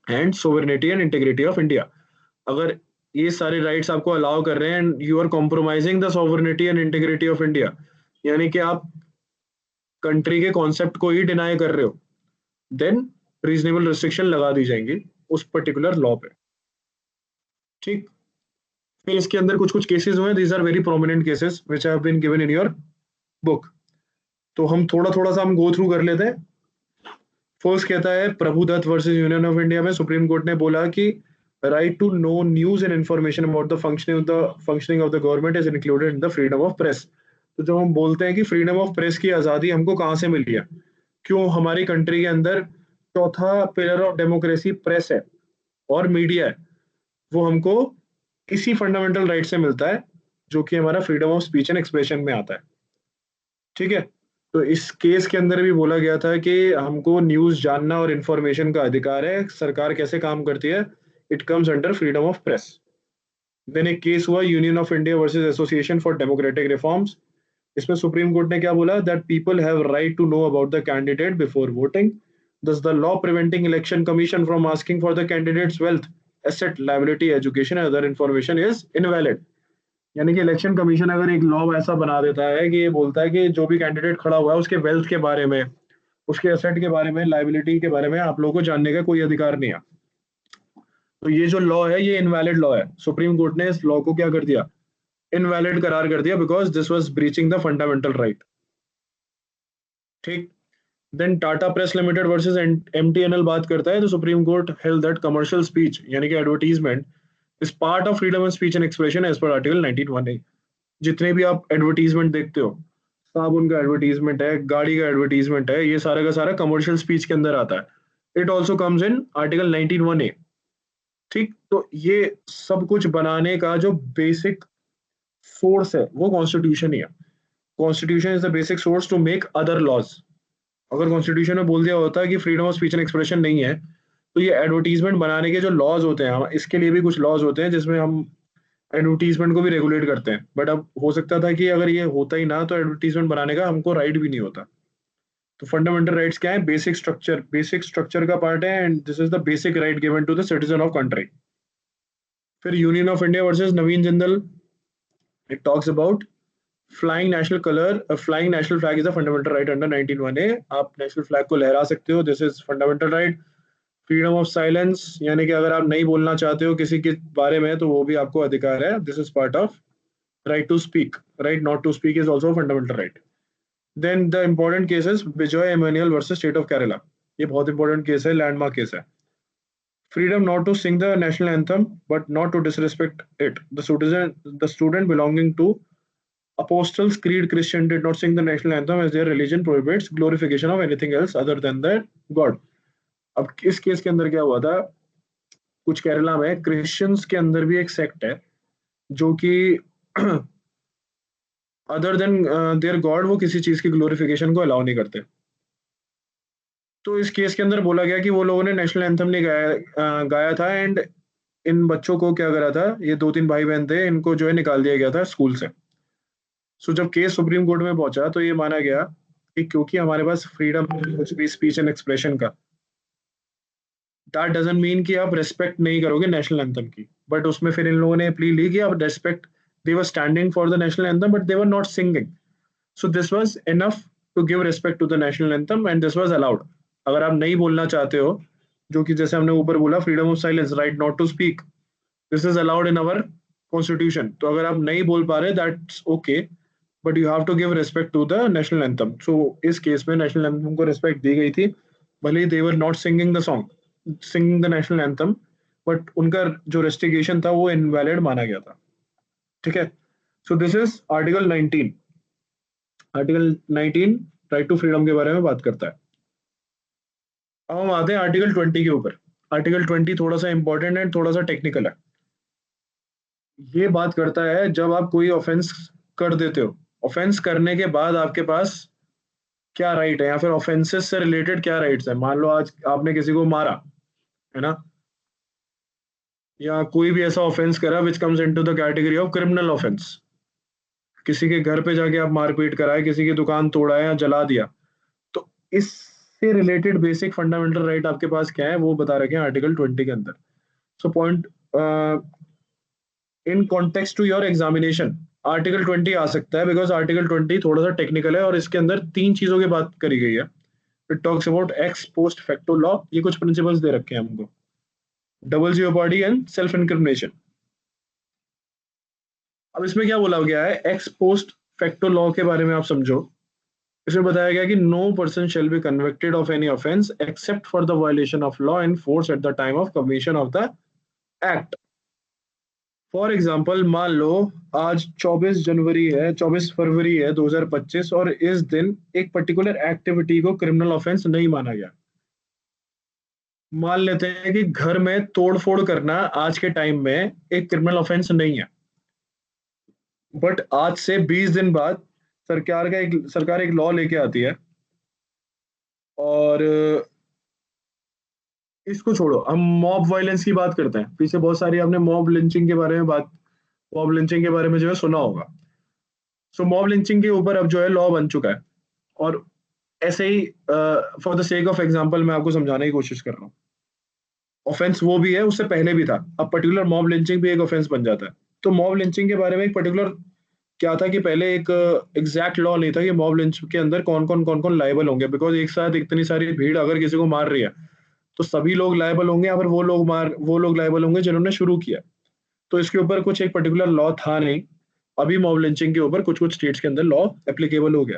And sovereignty and integrity of India, अगर ये सारे राइट्स आपको अलाउ कर रहे हैं and you are compromising the sovereignty and integrity of India, यानी कि आप कंट्री के कॉन्सेप्ट को ही डिनाई कर रहे हो, देन रीजनेबल रिस्ट्रिक्शन लगा दी जाएंगी उस पर्टिकुलर लॉ पे। ठीक, फिर इसके अंदर कुछ कुछ केसेस हुए, these are very prominent cases which have been given in your book, तो हम थोड़ा थोड़ा सा हम गो थ्रू कर लेते हैं। फर्स्ट कहता है Prabhudutt versus union of India में सुप्रीम कोर्ट ने बोला कि right to know news and information about the functioning of the government is included in the freedom of press. तो जब हम बोलते हैं कि फ्रीडम ऑफ प्रेस की आजादी हमको कहाँ से मिली है, क्यों हमारी कंट्री के अंदर चौथा पिलर ऑफ डेमोक्रेसी प्रेस है और मीडिया है, वो हमको इसी फंडामेंटल राइट से मिलता है जो कि हमारा freedom of speech and expression में आता है। ठीक है, तो इस केस के अंदर भी बोला गया था कि हमको न्यूज जानना और इंफॉर्मेशन का अधिकार है, सरकार कैसे काम करती है, it comes under freedom of press. Then एक केस हुआ union of India versus association for democratic reforms. इसमें सुप्रीम कोर्ट ने क्या बोला, that people have right to know about the candidate before voting, thus the law preventing election commission from asking for the candidate's wealth, asset, liability, education and other information is invalid। यानी कि election commission अगर एक law ऐसा बना देता है कि ये बोलता है कि जो भी कैंडिडेट खड़ा हुआ है उसके वेल्थ के बारे में, उसके एसेट के बारे में, लाइबिलिटी के बारे में आप लोगों को जानने का कोई अधिकार नहीं है, तो ये जो लॉ है ये इनवैलिड लॉ है। सुप्रीम कोर्ट ने इस लॉ को क्या कर दिया, इनवैलिड करार कर दिया, because this was breaching the fundamental right. ठीक, then Tata press limited versus MTNL बात करता है, तो supreme court held that commercial speech यानी कि advertisement is part of freedom of speech and expression as per article 19(1)। जितने भी आप एडवर्टीजमेंट देखते हो, साबुन का एडवर्टीजमेंट है, गाड़ी का एडवर्टीजमेंट है, ये सारा का सारा कमर्शियल स्पीच के अंदर आता है। It also comes in article 19(1)(a)। ठीक, तो ये सब कुछ बनाने का जो बेसिक सोर्स है वो कॉन्स्टिट्यूशन ही है। Constitution is the basic source to make other laws. अगर कॉन्स्टिट्यूशन में बोल दिया होता है कि freedom of speech and expression नहीं है, तो ये एडवर्टीजमेंट बनाने के जो लॉज होते हैं, इसके लिए भी कुछ लॉज होते हैं जिसमें हम एडवर्टीजमेंट को भी रेगुलेट करते हैं। बट अब हो सकता था कि अगर ये होता ही ना तो एडवर्टीजमेंट बनाने का हमको राइट भी नहीं होता। तो फंडामेंटल राइट्स क्या है, बेसिक स्ट्रक्चर का पार्ट है, and this is the basic right given to the citizen of country. फिर union of India versus Naveen Jindal, it talks about flying national colour, flying national flag is a fundamental right under 19(1)(a)। आप national flag को लहरा सकते हो, this is fundamental right. Freedom of silence यानी कि अगर आप नहीं बोलना चाहते हो किसी के बारे में तो वो भी आपको अधिकार है, this is part of right to speak. Right not to speak is also fundamental right. Then the important cases Vijay Emmanuel versus state of Kerala, ये बहुत इंपॉर्टेंट केस है, लैंडमार्क केस है। Freedom not to sing the national anthem but not to disrespect it, the student belonging to Apostles' Creed Christian did not sing the national anthem as their religion prohibits glorification of anything else other than their God। अब इस case के अंदर क्या हुआ था, कुछ केरला में Christians के अंदर भी एक सेक्ट है जो कि अदर देन देयर गॉड वो किसी चीज की ग्लोरिफिकेशन को अलाउ नहीं करते। तो इस केस के अंदर बोला गया कि वो लोगों ने नेशनल एंथम नहीं गाया था, एंड इन बच्चों को क्या करा था, ये 2-3 भाई बहन थे, इनको जो है निकाल दिया गया था स्कूल से। सो जब केस सुप्रीम कोर्ट में पहुंचा तो ये माना गया कि क्योंकि हमारे पास फ्रीडम है कुछ भी स्पीच एंड एक्सप्रेशन का, दैट डजंट मीन कि आप रेस्पेक्ट नहीं करोगे नेशनल एंथम की। बट उसमें फिर इन लोगों ने प्ली ली कि आप respect, they were standing for the national anthem but they were not singing. So this was enough to give respect to the national anthem and this was allowed. अगर आप नहीं बोलना चाहते हो, जो कि जैसे हमने ऊपर बोला freedom of silence, right not to speak, this is allowed in our constitution. तो अगर आप नहीं बोल पा रहे that's okay, but you have to give respect to the national anthem. So इस केस में नेशनल एंथम को रिस्पेक्ट दी गई थी, भले ही they were not singing the song, singing the national anthem, but उनका जो रेस्टिगेशन था वो इनवैलिड माना गया था। ठीक है, so this is article 19। Article 19 right to freedom के बारे में बात करता है। अब हम आते हैं आर्टिकल 20 के ऊपर। आर्टिकल 20 थोड़ा सा इंपॉर्टेंट है, थोड़ा सा टेक्निकल है। ये बात करता है जब आप कोई ऑफेंस कर देते हो, ऑफेंस करने के बाद आपके पास क्या राइट है, या फिर ऑफेंसेस से रिलेटेड क्या राइट्स है। मान लो आज आपने किसी को मारा, है ना, या कोई भी ऐसा ऑफेंस करा which comes into the category of criminal offence. किसी के घर पे जाके आप मारपीट कराए, किसी की दुकान तोड़ा या जला दिया, तो इससे रिलेटेड बेसिक फंडामेंटल राइट आपके पास क्या है वो बता रखे हैं आर्टिकल 20 के अंदर। So point in context to your examination article 20 आ सकता है, बिकॉज आर्टिकल 20 थोड़ा सा टेक्निकल है और इसके अंदर 3 चीजों की बात करी गई है। It talks about x post facto law, ये कुछ प्रिंसिपल्स दे रखे हैं हमको, double jeopardy and self incrimination. अब इसमें क्या बोला गया है, एक्स पोस्ट फैक्टो लॉ के बारे में आप समझो। इसमें बताया गया कि no person shall be convicted of any offence except for the violation of law in force at the time of commission of the act. For example, मान लो आज 24 जनवरी है, 24 फरवरी है 2025, और इस दिन एक पर्टिकुलर एक्टिविटी को क्रिमिनल ऑफेंस नहीं माना गया। मान लेते हैं कि घर में तोड़फोड़ करना आज के टाइम में एक क्रिमिनल ऑफेंस नहीं है, बट आज से 20 दिन बाद सरकार एक लॉ लेके आती है, और इसको छोड़ो, हम मॉब वायलेंस की बात करते हैं। पीछे बहुत सारी आपने मॉब लिंचिंग के बारे में जो है सुना होगा। सो मॉब लिंचिंग के ऊपर अब जो है लॉ बन चुका है, और ऐसे ही for the sake of example मैं आपको समझाने की कोशिश कर रहा हूँ। ऑफेंस वो भी है, उससे पहले भी था, अब पर्टिकुलर मॉब लिंचिंग भी एक ऑफेंस बन जाता है। तो मॉब लिंचिंग के बारे में एक पर्टिकुलर क्या था कि पहले एक एग्जैक्ट लॉ नहीं था कि मॉब लिंच के अंदर कौन कौन लायबल होंगे, बिकॉज एक साथ इतनी सारी भीड़ अगर किसी को मार रही है तो सभी लोग लायबल होंगे, या फिर वो लोग लायबल होंगे जिन्होंने शुरू किया। तो इसके ऊपर कुछ एक पर्टिकुलर लॉ था नहीं। अभी मॉब लिंचिंग के ऊपर कुछ कुछ स्टेट्स के अंदर लॉ एप्लीकेबल हो गया।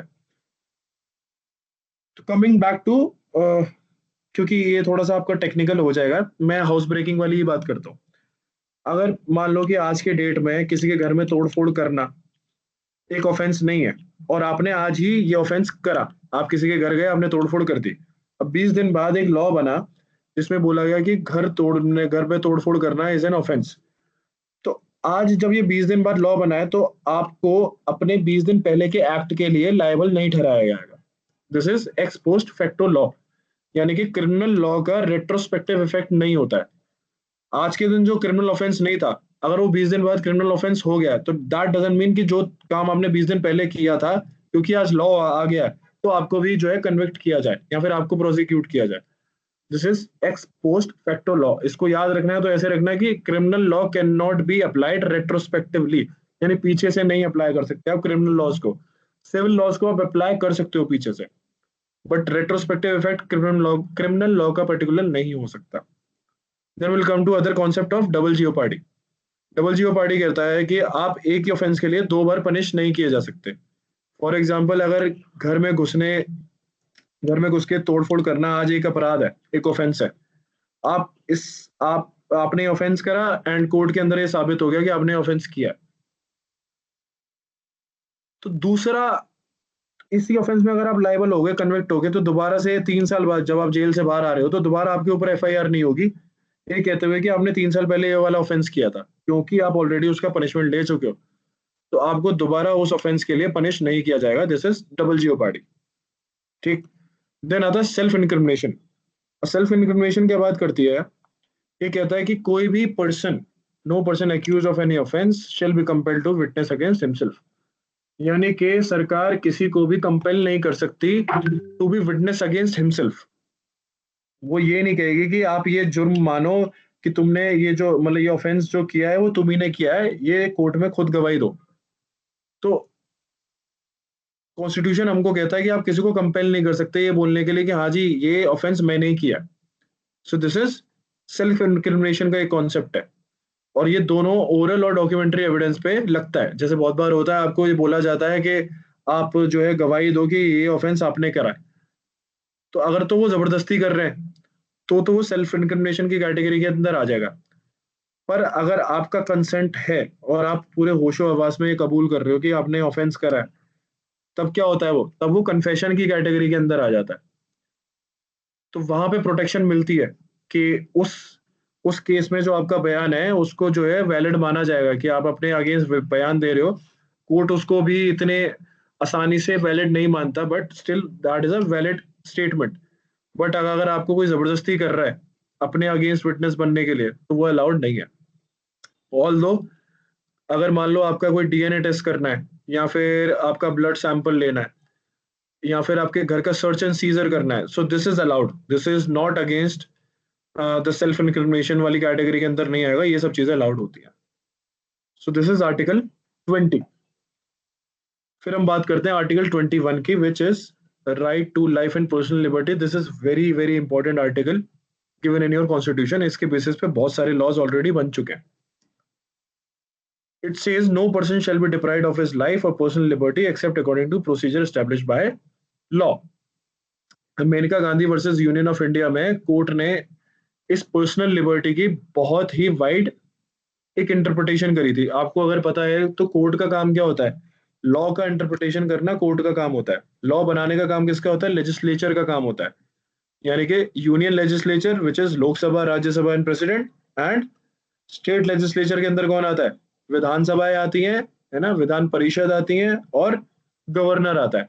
तो कमिंग बैक टू, क्योंकि ये थोड़ा सा आपका टेक्निकल हो जाएगा, मैं हाउस ब्रेकिंग वाली ही बात करता हूँ। अगर मान लो कि आज के डेट में किसी के घर में तोड़फोड़ करना एक ऑफेंस नहीं है, और आपने आज ही ये ऑफेंस करा, आप किसी के घर गए, आपने तोड़फोड़ कर दी। अब 20 दिन बाद एक लॉ बना जिसमें बोला गया कि घर पे तोड़फोड़ करना इज एन ऑफेंस। तो आज जब ये 20 दिन बाद लॉ बना है, तो आपको अपने 20 दिन पहले के एक्ट के लिए लायबल नहीं ठहराया जाएगा। This is ex post facto law, यानी कि क्रिमिनल लॉ का रेट्रोस्पेक्टिव इफेक्ट नहीं होता है। आज के दिन जो क्रिमिनल ऑफेंस नहीं था, अगर वो 20 दिन बाद क्रिमिनल ऑफेंस हो गया, तो दैट डजंट मीन कि जो काम आपने 20 दिन पहले किया था, क्योंकि आज लॉ आ गया है, तो आपको भी जो है कन्विक्ट किया जाए या फिर आपको प्रोसिक्यूट किया जाए। This is ex post facto law. इसको याद रखना है तो ऐसे रखना है कि criminal law can not be applied retrospectively, यानी पीछे से नहीं अप्लाई कर सकते आप क्रिमिनल लॉज को। सिविल लॉज को आप अप्लाई कर सकते हो पीछे से, but retrospective effect criminal law का पर्टिकुलर नहीं हो सकता। Then will come to other concept of double jeopardy. Double jeopardy कहता है कि आप एक ही ऑफेंस के लिए 2 बार पनिश नहीं किए जा सकते। फॉर एग्जाम्पल, अगर घर में घुस के तोड़फोड़ करना आज एक अपराध है, एक ऑफेंस है। आप इस आप आपने ऑफेंस करा एंड कोर्ट के अंदर ये साबित हो गया कि आपने ऑफेंस किया, तो दूसरा इसी ऑफेंस में अगर आप लायबल हो गए, कन्विक्ट हो गए, तो दोबारा से 3 साल बाद जब आप जेल से बाहर आ रहे हो, तो दोबारा आपके ऊपर एफआईआर नहीं होगी, ये कहते हुए कि आपने 3 साल पहले ये वाला ऑफेंस किया था, क्योंकि आप ऑलरेडी उसका पनिशमेंट ले चुके हो। तो आपको दोबारा उस ऑफेंस के लिए पनिश नहीं किया जाएगा। This is double jeopardy. ठीक। देन आता है सेल्फ इनक्रिमिनेशन। सेल्फ इनक्रिमिनेशन क्या बात करती है ये कहता है कि कोई भी person, no person accuse of any offence shall be compelled to witness against himself. यानी कि सरकार किसी को भी कंपेल नहीं कर सकती to be witness against himself. वो ये नहीं कहेगी कि आप ये जुर्म मानो कि तुमने ये जो मतलब ये ऑफेंस जो किया है वो तुम ही ने किया है, ये कोर्ट में खुद गवाही दो। तो कॉन्स्टिट्यूशन हमको कहता है कि आप किसी को कंपेल नहीं कर सकते ये बोलने के लिए कि हाँ जी ये ऑफेंस मैंने ही किया। सो दिस इज सेल्फ इंक्रिमिनेशन का एक कॉन्सेप्ट है, और ये दोनों ओरल और डॉक्यूमेंट्री एविडेंस पे लगता है। जैसे बहुत बार होता है आपको ये बोला जाता है कि आप जो है गवाही दो कि ये ऑफेंस आपने करा है, तो अगर तो वो जबरदस्ती कर रहे हैं तो वो सेल्फ इंक्रिमिनेशन की कैटेगरी के अंदर आ जाएगा। पर अगर आपका कंसेंट है और आप पूरे होशो हवास में ये कबूल कर रहे हो कि आपने ऑफेंस करा है, तब क्या होता है, वो तब वो कन्फेशन की कैटेगरी के अंदर आ जाता है। तो वहां पे प्रोटेक्शन मिलती है कि उस केस में जो आपका बयान है उसको जो है वैलिड माना जाएगा कि आप अपने अगेंस्ट बयान दे रहे हो। कोर्ट उसको भी इतने आसानी से वैलिड नहीं मानता, but still that is a valid statement. But अगर आपको कोई जबरदस्ती कर रहा है अपने अगेंस्ट विटनेस बनने के लिए तो वो अलाउड नहीं है। ऑल दो अगर मान लो आपका कोई डीएनए टेस्ट करना है, या फिर आपका ब्लड सैंपल लेना है, या फिर आपके घर का सर्च एंड सीजर करना है, so this is allowed, this is not against the self incrimination वाली कैटेगरी के अंदर नहीं आएगा, ये सब चीजें अलाउड होती है। So this is article 20। फिर हम बात करते हैं आर्टिकल 21 की, which is right to life and personal liberty. This is very very important article given in your constitution. इसके बेसिस पे बहुत सारे लॉज ऑलरेडी बन चुके हैं। It says no person shall be deprived of his life or personal liberty except according to procedure established by law। Menaka Gandhi versus union of India में court ने इस पर्सनल लिबर्टी की बहुत ही वाइड एक इंटरप्रिटेशन करी थी। आपको अगर पता है तो कोर्ट का काम क्या होता है, लॉ का इंटरप्रिटेशन करना कोर्ट का काम होता है। लॉ बनाने का काम किसका होता है, लेजिस्लेचर का काम होता है। यानी कि union legislature which is Lok Sabha, Rajya Sabha and president, and state legislature के अंदर कौन आता है, विधानसभाएं आती हैं, है ना, विधान परिषद आती हैं, और गवर्नर आता है।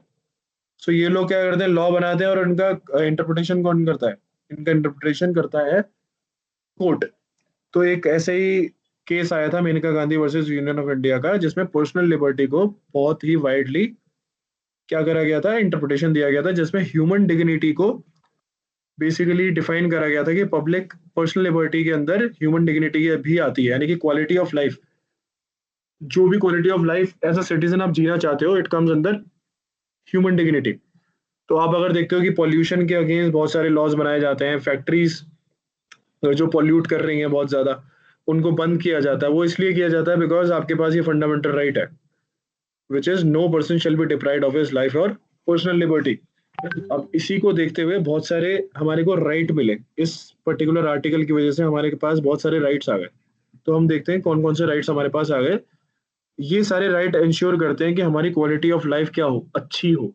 सो ये लोग क्या करते हैं, लॉ बनाते हैं, और इनका इंटरप्रिटेशन कौन करता है, इनका इंटरप्रिटेशन करता है कोर्ट। तो एक ऐसे ही केस आया था Menaka Gandhi versus union of India का, जिसमें पर्सनल लिबर्टी को बहुत ही वाइडली क्या करा गया था, इंटरप्रिटेशन दिया गया था, जिसमें ह्यूमन डिग्निटी को बेसिकली डिफाइन करा गया था कि पब्लिक पर्सनल लिबर्टी के अंदर ह्यूमन डिग्निटी भी आती है, यानी कि क्वालिटी ऑफ लाइफ, जो भी quality of life as a citizen आप जीना चाहते हो, इट कम्स अंदर ह्यूमन डिग्निटी। तो आप अगर देखते हो कि पॉल्यूशन के अगेंस्ट बहुत सारे लॉज बनाए जाते हैं, फैक्ट्रीज जो पॉल्यूट कर रही हैं बहुत ज्यादा, उनको बंद किया जाता है। वो इसलिए किया जाता है बिकॉज आपके पास ये फंडामेंटल राइट है, which is no person shall be deprived of his life और पर्सनल लिबर्टी। अब इसी को देखते हुए बहुत सारे हमारे को राइट मिले, इस पर्टिकुलर आर्टिकल की वजह से हमारे पास बहुत सारे राइट्स आ गए। तो हम देखते हैं कौन कौन से राइट्स हमारे पास आ गए। ये सारे राइट इंश्योर करते हैं कि हमारी क्वालिटी ऑफ लाइफ क्या हो, अच्छी हो।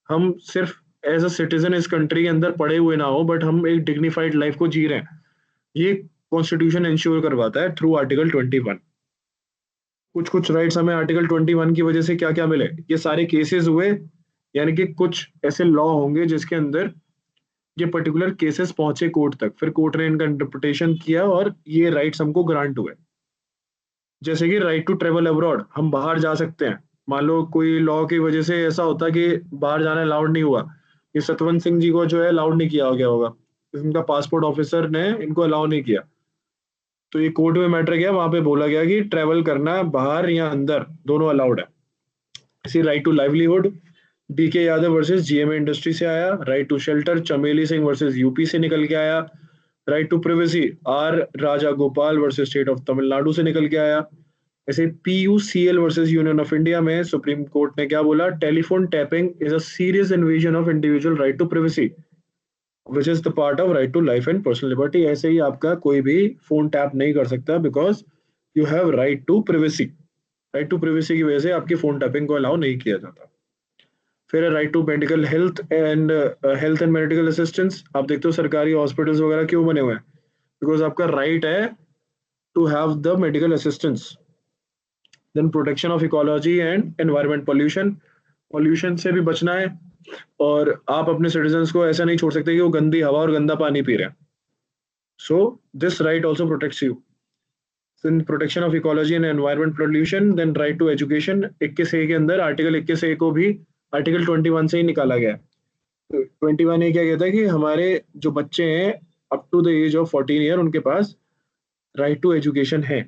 हम सिर्फ एज अ सिटीजन इस कंट्री के अंदर पड़े हुए ना हो, बट हम एक डिग्निफाइड लाइफ को जी रहे हैं। ये कॉन्स्टिट्यूशन इंश्योर करवाता है थ्रू आर्टिकल 21। कुछ कुछ राइट्स हमें आर्टिकल 21 की वजह से क्या क्या मिले, ये सारे केसेस हुए, यानी कि कुछ ऐसे लॉ होंगे जिसके अंदर ये पर्टिकुलर केसेस पहुंचे कोर्ट तक, फिर कोर्ट ने इनका इंटरप्रिटेशन किया और ये राइट्स हमको ग्रांट हुए। जैसे कि राइट टू ट्रेवल अब्रॉड, हम बाहर जा सकते हैं। मान लो कोई लॉ की वजह से ऐसा होता कि बाहर जाना अलाउड नहीं हुआ, ये सतवंत सिंह जी को जो है अलाउड नहीं किया गया होगा, इनका पासपोर्ट ऑफिसर ने इनको अलाउ नहीं किया, तो ये कोर्ट में मैटर गया, वहां पे बोला गया कि ट्रेवल करना बाहर या अंदर दोनों अलाउड है। इसी right to livelihood, D K Yadav versus G M A industry से आया। राइट टू शेल्टर, चमेली सिंह वर्सेस यूपी से निकल के आया। Right to privacy, R Rajagopal versus state of Tamil Nadu से निकल के आया। ऐसे PUCL versus union of India में सुप्रीम कोर्ट ने क्या बोला, telephone tapping is a serious invasion of individual right to privacy which is the part of right to life and personal liberty. ऐसे ही आपका कोई भी फोन टैप नहीं कर सकता because you have right to privacy. Right to privacy की वजह से आपकी फोन टैपिंग को अलाउ नहीं किया जाता। फिर right to medical health and medical assistance. आप देखते हो सरकारी हॉस्पिटल्स वगैरह क्यों बने हुए हैं, बिकॉज आपका राइट है to have the medical assistance. Then protection of ecology and environment, pollution, pollution से भी बचना है, और आप अपने सिटीजन्स को ऐसा नहीं छोड़ सकते कि वो गंदी हवा और गंदा पानी पी रहे हैं। So this right also protects you. Then protection of ecology and environment pollution, then right to education 21A के अंदर आर्टिकल 21A को भी आर्टिकल 21 से ही निकाला गया है। 21A क्या कहता है कि हमारे जो बच्चे हैं up to the age of 14 year उनके पास राइट टू एजुकेशन है।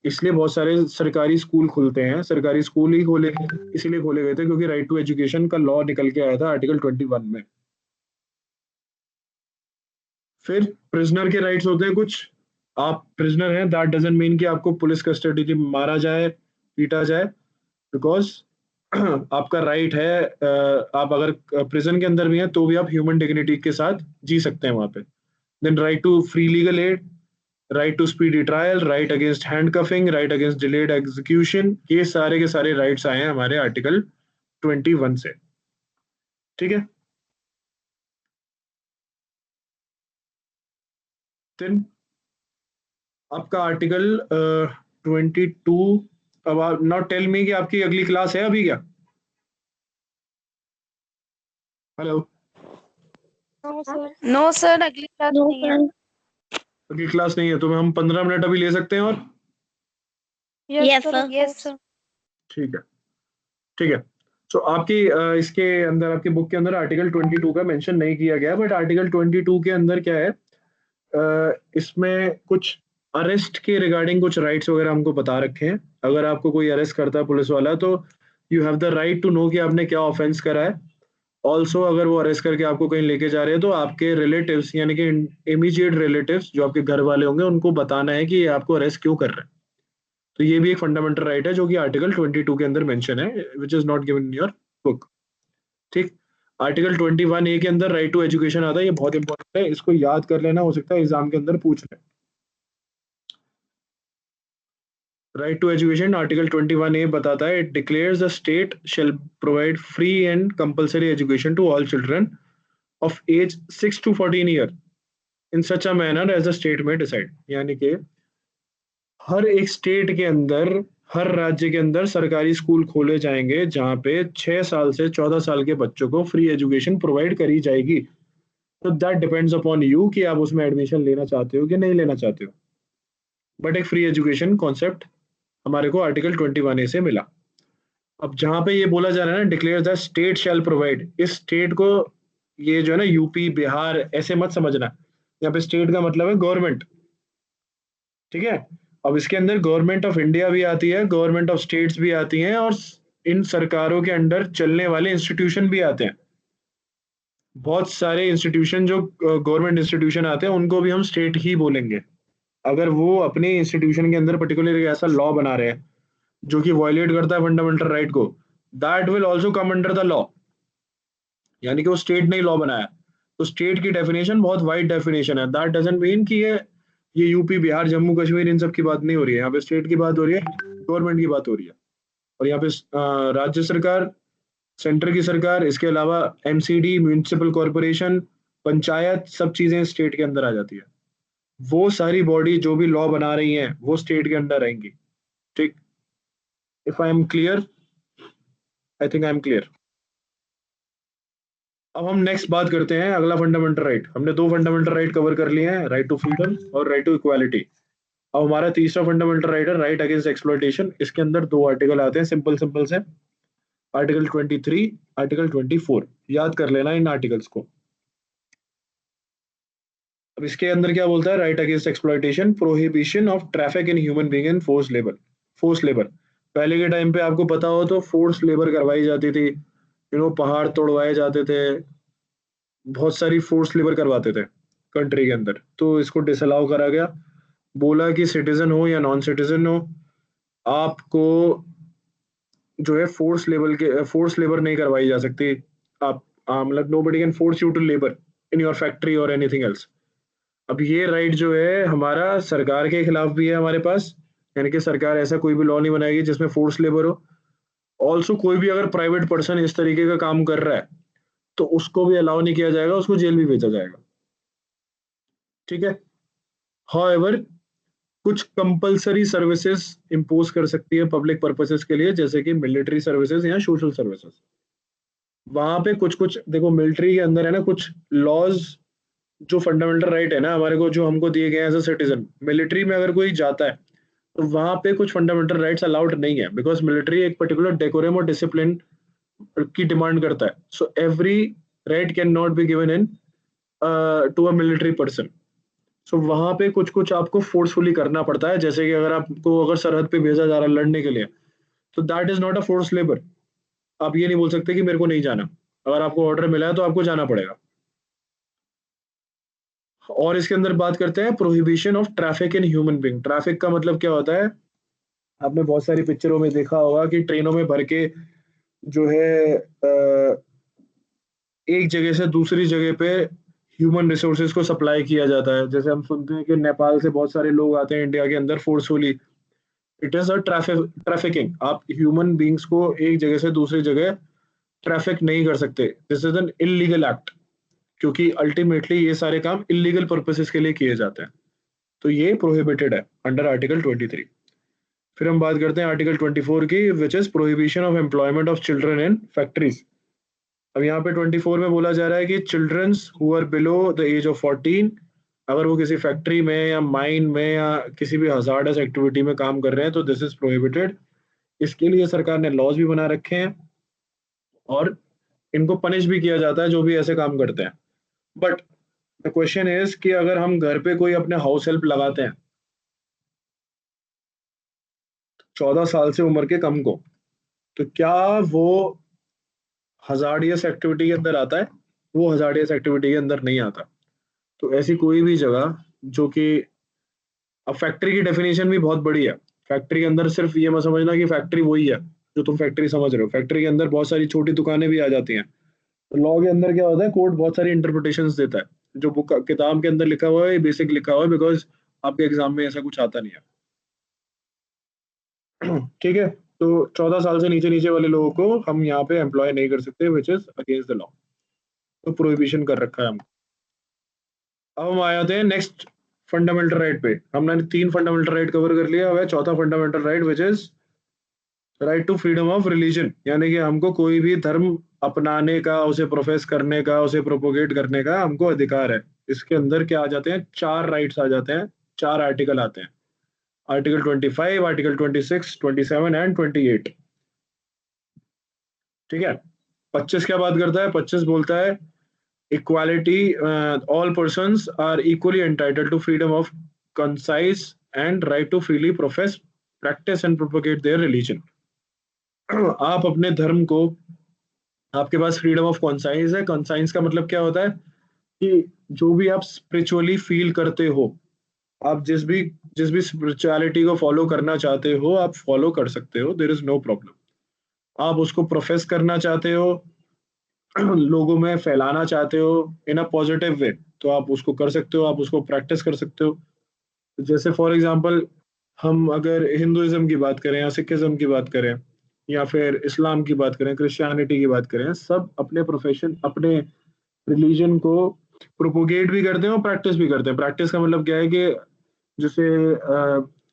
इसलिए बहुत सारे सरकारी स्कूल खुलते हैं, सरकारी स्कूल ही खोले इसीलिए खोले गए थे क्योंकि राइट टू एजुकेशन का लॉ निकल के आया था आर्टिकल 21 में। फिर प्रिजनर के राइट्स होते हैं कुछ। आप प्रिजनर हैं दैट डजंट मीन कि आपको पुलिस कस्टडी में मारा जाए, पीटा जाए, बिकॉज आपका राइट है आप अगर प्रिजन के अंदर भी हैं तो भी आप ह्यूमन डिग्निटी के साथ जी सकते हैं वहां पे। Then right to free legal aid, right to speedy trial, right against handcuffing, right against delayed execution, ये सारे के सारे राइट्स आए हैं हमारे आर्टिकल 21 से। ठीक है। देन आपका आर्टिकल 22, अब आप नॉट टेल मी कि आपकी अगली क्लास है अभी क्या? हेलो। नो सर अगली क्लास नहीं है। अगली क्लास नहीं है तो हम 15 मिनट अभी ले सकते हैं और यस सर। ठीक है, ठीक है। सो आपकी इसके अंदर आपकी बुक के अंदर आर्टिकल 22 का मेंशन नहीं किया गया, बट आर्टिकल 22 के अंदर क्या है, इसमें कुछ अरेस्ट के रिगार्डिंग कुछ राइट्स वगैरह हमको बता रखे हैं। अगर आपको कोई अरेस्ट करता है पुलिस वाला तो you have the right to know कि आपने क्या ऑफेंस करा है। ऑल्सो अगर वो अरेस्ट करके आपको कहीं लेके जा रहे हैं तो आपके रिलेटिव्स यानी कि इमीडिएट रिलेटिव्स जो आपके घर वाले होंगे उनको बताना है कि ये आपको अरेस्ट क्यों कर रहे हैं। तो ये भी एक फंडामेंटल राइट है जो कि आर्टिकल 22 के अंदर मेंशन है, which is not given in your book. ठीक। आर्टिकल 21A के अंदर राइट टू एजुकेशन आता है, ये बहुत इंपॉर्टेंट है, इसको याद कर लेना, हो सकता है एग्जाम के अंदर पूछ ले। Right to education article 21A बताता है, it declares the state shall provide free and compulsory education to all children of age 6 to 14 year in such a manner as the state में डिसाइड। यानी कि हर एक स्टेट के अंदर, हर राज्य के अंदर सरकारी स्कूल खोले जाएंगे जहां पे 6 साल से 14 साल के बच्चों को फ्री एजुकेशन प्रोवाइड करी जाएगी। तो दैट डिपेंड्स अपॉन यू कि आप उसमें एडमिशन लेना चाहते हो कि नहीं लेना चाहते हो। बट एक फ्री एजुकेशन कॉन्सेप्ट हमारे को आर्टिकल 21A से मिला। अब जहां पे ये बोला जा रहा है ना, declare the state shell provide, इस स्टेट को ये जो है ना यूपी बिहार ऐसे मत समझना। यहाँ पे स्टेट का मतलब है गवर्नमेंट। ठीक है। अब इसके अंदर गवर्नमेंट ऑफ इंडिया भी आती है, गवर्नमेंट ऑफ स्टेट्स भी आती हैं, और इन सरकारों के अंडर चलने वाले इंस्टीट्यूशन भी आते हैं। बहुत सारे इंस्टीट्यूशन जो गवर्नमेंट इंस्टीट्यूशन आते हैं उनको भी हम स्टेट ही बोलेंगे। अगर वो अपने इंस्टीट्यूशन के अंदर पर्टिकुलर ऐसा लॉ बना रहे हैं जो कि वायलेट करता है फंडामेंटल राइट को, that will also come under the law. यानी कि वो स्टेट ने लॉ बनाया, तो स्टेट की डेफिनेशन बहुत वाइड डेफिनेशन है। दैट डजंट मीन कि ये यूपी बिहार जम्मू कश्मीर इन सब की बात नहीं हो रही है, यहाँ पे स्टेट की बात हो रही है, गवर्नमेंट की बात हो रही है। और यहाँ पे राज्य सरकार, सेंटर की सरकार, इसके अलावा एमसीडी, म्यूनिसिपल कॉरपोरेशन, पंचायत, सब चीजें स्टेट के अंदर आ जाती है। वो सारी बॉडी जो भी लॉ बना रही हैं वो स्टेट के अंडर आएंगी। ठीक। If I am clear, I think I am clear. अब हम नेक्स्ट बात करते हैं अगला फंडामेंटल राइट। हमने दो फंडामेंटल राइट कवर कर लिए हैं, राइट टू फ्रीडम और राइट टू इक्वालिटी। अब हमारा तीसरा फंडामेंटल राइट है राइट अगेंस्ट एक्सप्लॉयटेशन। इसके अंदर दो आर्टिकल आते हैं सिंपल सिंपल से, आर्टिकल 23, आर्टिकल 24। याद कर लेना इन आर्टिकल्स को। अब इसके अंदर क्या बोलता है, right against exploitation, prohibition of traffic in human being and force labour. Force labour पहले के टाइम पे आपको पता हो तो फोर्स लेबर करवाई जाती थी, पहाड़ तोड़वाए जाते थे, बहुत सारी फोर्स लेबर करवाते थे कंट्री के अंदर। तो इसको डिसअलाउ करा गया, बोला कि सिटीजन हो या नॉन सिटीजन हो, आपको जो है फोर्स लेबर नहीं करवाई जा सकती। आप मतलब nobody can force you to labour in your factory और एनीथिंग एल्स। अब ये राइट जो है हमारा सरकार के खिलाफ भी है हमारे पास, यानी कि सरकार ऐसा कोई भी लॉ नहीं बनाएगी जिसमें फोर्स लेबर हो। ऑल्सो कोई भी अगर प्राइवेट पर्सन इस तरीके का काम कर रहा है तो उसको भी अलाउ नहीं किया जाएगा, उसको जेल भी भेजा जाएगा। ठीक है। हाउएवर कुछ कंपलसरी सर्विसेज इंपोज कर सकती है पब्लिक पर्पसेस के लिए, जैसे कि मिलिट्री सर्विसेज या सोशल सर्विसेज। वहां पे कुछ कुछ देखो, मिलिट्री के अंदर है ना कुछ लॉज जो फंडामेंटल राइट है ना हमारे को, जो हमको दिए गए हैं एज अ सिटीजन, मिलिट्री में अगर कोई जाता है तो वहां पे कुछ फंडामेंटल राइट्स अलाउड नहीं है, बिकॉज मिलिट्री एक पर्टिकुलर डेकोरम और डिसिप्लिन की डिमांड करता है. So every right can not be given in to a military person. So वहां पे कुछ कुछ आपको फोर्सफुली करना पड़ता है, जैसे कि अगर आपको अगर सरहद पे भेजा जा रहा है लड़ने के लिए, तो that is not a force labour. आप ये नहीं बोल सकते कि मेरे को नहीं जाना. अगर आपको ऑर्डर मिला है तो आपको जाना पड़ेगा. और इसके अंदर बात करते हैं prohibition of traffic in human being. Traffic का मतलब क्या होता है? आपने बहुत सारी पिक्चरों में देखा होगा कि ट्रेनों में भर के जो है एक जगह से दूसरी जगह पे ह्यूमन रिसोर्सेज को सप्लाई किया जाता है. जैसे हम सुनते हैं कि नेपाल से बहुत सारे लोग आते हैं इंडिया के अंदर forcefully. It is a trafficking. आप ह्यूमन बींग्स को एक जगह से दूसरी जगह ट्रैफिक नहीं कर सकते. This is an illegal act, क्योंकि अल्टीमेटली ये सारे काम इलीगल पर्पसेस के लिए किए जाते हैं. तो ये प्रोहिबिटेड है अंडर आर्टिकल 23. फिर हम बात करते हैं आर्टिकल 24 की, which is prohibition of employment of children in factories. अब यहाँ पे 24 में बोला जा रहा है कि childrens who are below the age of 14, अगर वो किसी फैक्ट्री में या माइन में या किसी भी हजार्डस एक्टिविटी में काम कर रहे हैं तो दिस इज प्रोहिबिटेड. इसके लिए सरकार ने लॉज भी बना रखे हैं और इनको पनिश भी किया जाता है जो भी ऐसे काम करते हैं. बट द क्वेश्चन इज कि अगर हम घर पे कोई अपने हाउस हेल्प लगाते हैं 14 साल से उम्र के कम को, तो क्या वो हजार्डियस एक्टिविटी के अंदर आता है? वो हजार्डियस एक्टिविटी के अंदर नहीं आता. तो ऐसी कोई भी जगह जो कि, अब फैक्ट्री की डेफिनेशन भी बहुत बड़ी है. फैक्ट्री के अंदर सिर्फ ये मत समझना कि फैक्ट्री वही है जो तुम फैक्ट्री समझ रहे हो. फैक्ट्री के अंदर बहुत सारी छोटी दुकानें भी आ जाती हैं. तो लॉ के अंदर क्या होता है, कोर्ट बहुत सारी इंटरप्रिटेशंस देता है. जो बुक किताब के अंदर लिखा हुआ है बेसिक लिखा हुआ है, बिकॉज आपके एग्जाम में ऐसा कुछ आता नहीं है. ठीक है. तो 14 साल से नीचे नीचे वाले लोगों को हम यहाँ पे एम्प्लॉय नहीं कर सकते, which is against the law. तो प्रोहिबिशन कर रखा है हमको. अब हम आ जाते हैं नेक्स्ट फंडामेंटल राइट पे. हमने 3 फंडामेंटल राइट कवर कर लिया. अब है चौथा fundamental right, which is right to freedom of religion. यानी कि हमको कोई भी धर्म अपनाने का, उसे प्रोफेस करने का, उसे प्रोपोगेट करने का हमको अधिकार है. इसके अंदर क्या आ जाते हैं, 4 राइट्स आ जाते हैं, 4 आर्टिकल आते हैं. Article 25, article 26, 27 and 28. ठीक है. 25 क्या बात करता है? 25 बोलता है equality, all persons are equally entitled to freedom of conscience and right to freely profess, practice and propagate their religion. आप अपने धर्म को, आपके पास फ्रीडम ऑफ कॉन्साइंस है. कॉन्साइंस का मतलब क्या होता है कि जो भी आप स्पिरिचुअली फील करते हो, आप जिस भी स्पिरिचुअलिटी को फॉलो करना चाहते हो आप फॉलो कर सकते हो. There is no problem. आप उसको प्रोफेस करना चाहते हो, लोगों में फैलाना चाहते हो इन अ पॉजिटिव वे, तो आप उसको कर सकते हो, आप उसको प्रैक्टिस कर सकते हो. जैसे फॉर एग्जांपल हम अगर हिंदुइज्म की बात करें या सिखिज्म की बात करें या फिर इस्लाम की बात करें, क्रिश्चियनिटी की बात करें, सब अपने प्रोफेशन, अपने रिलीजन को प्रोपोगेट भी करते हैं और प्रैक्टिस भी करते हैं. प्रैक्टिस का मतलब क्या है कि जैसे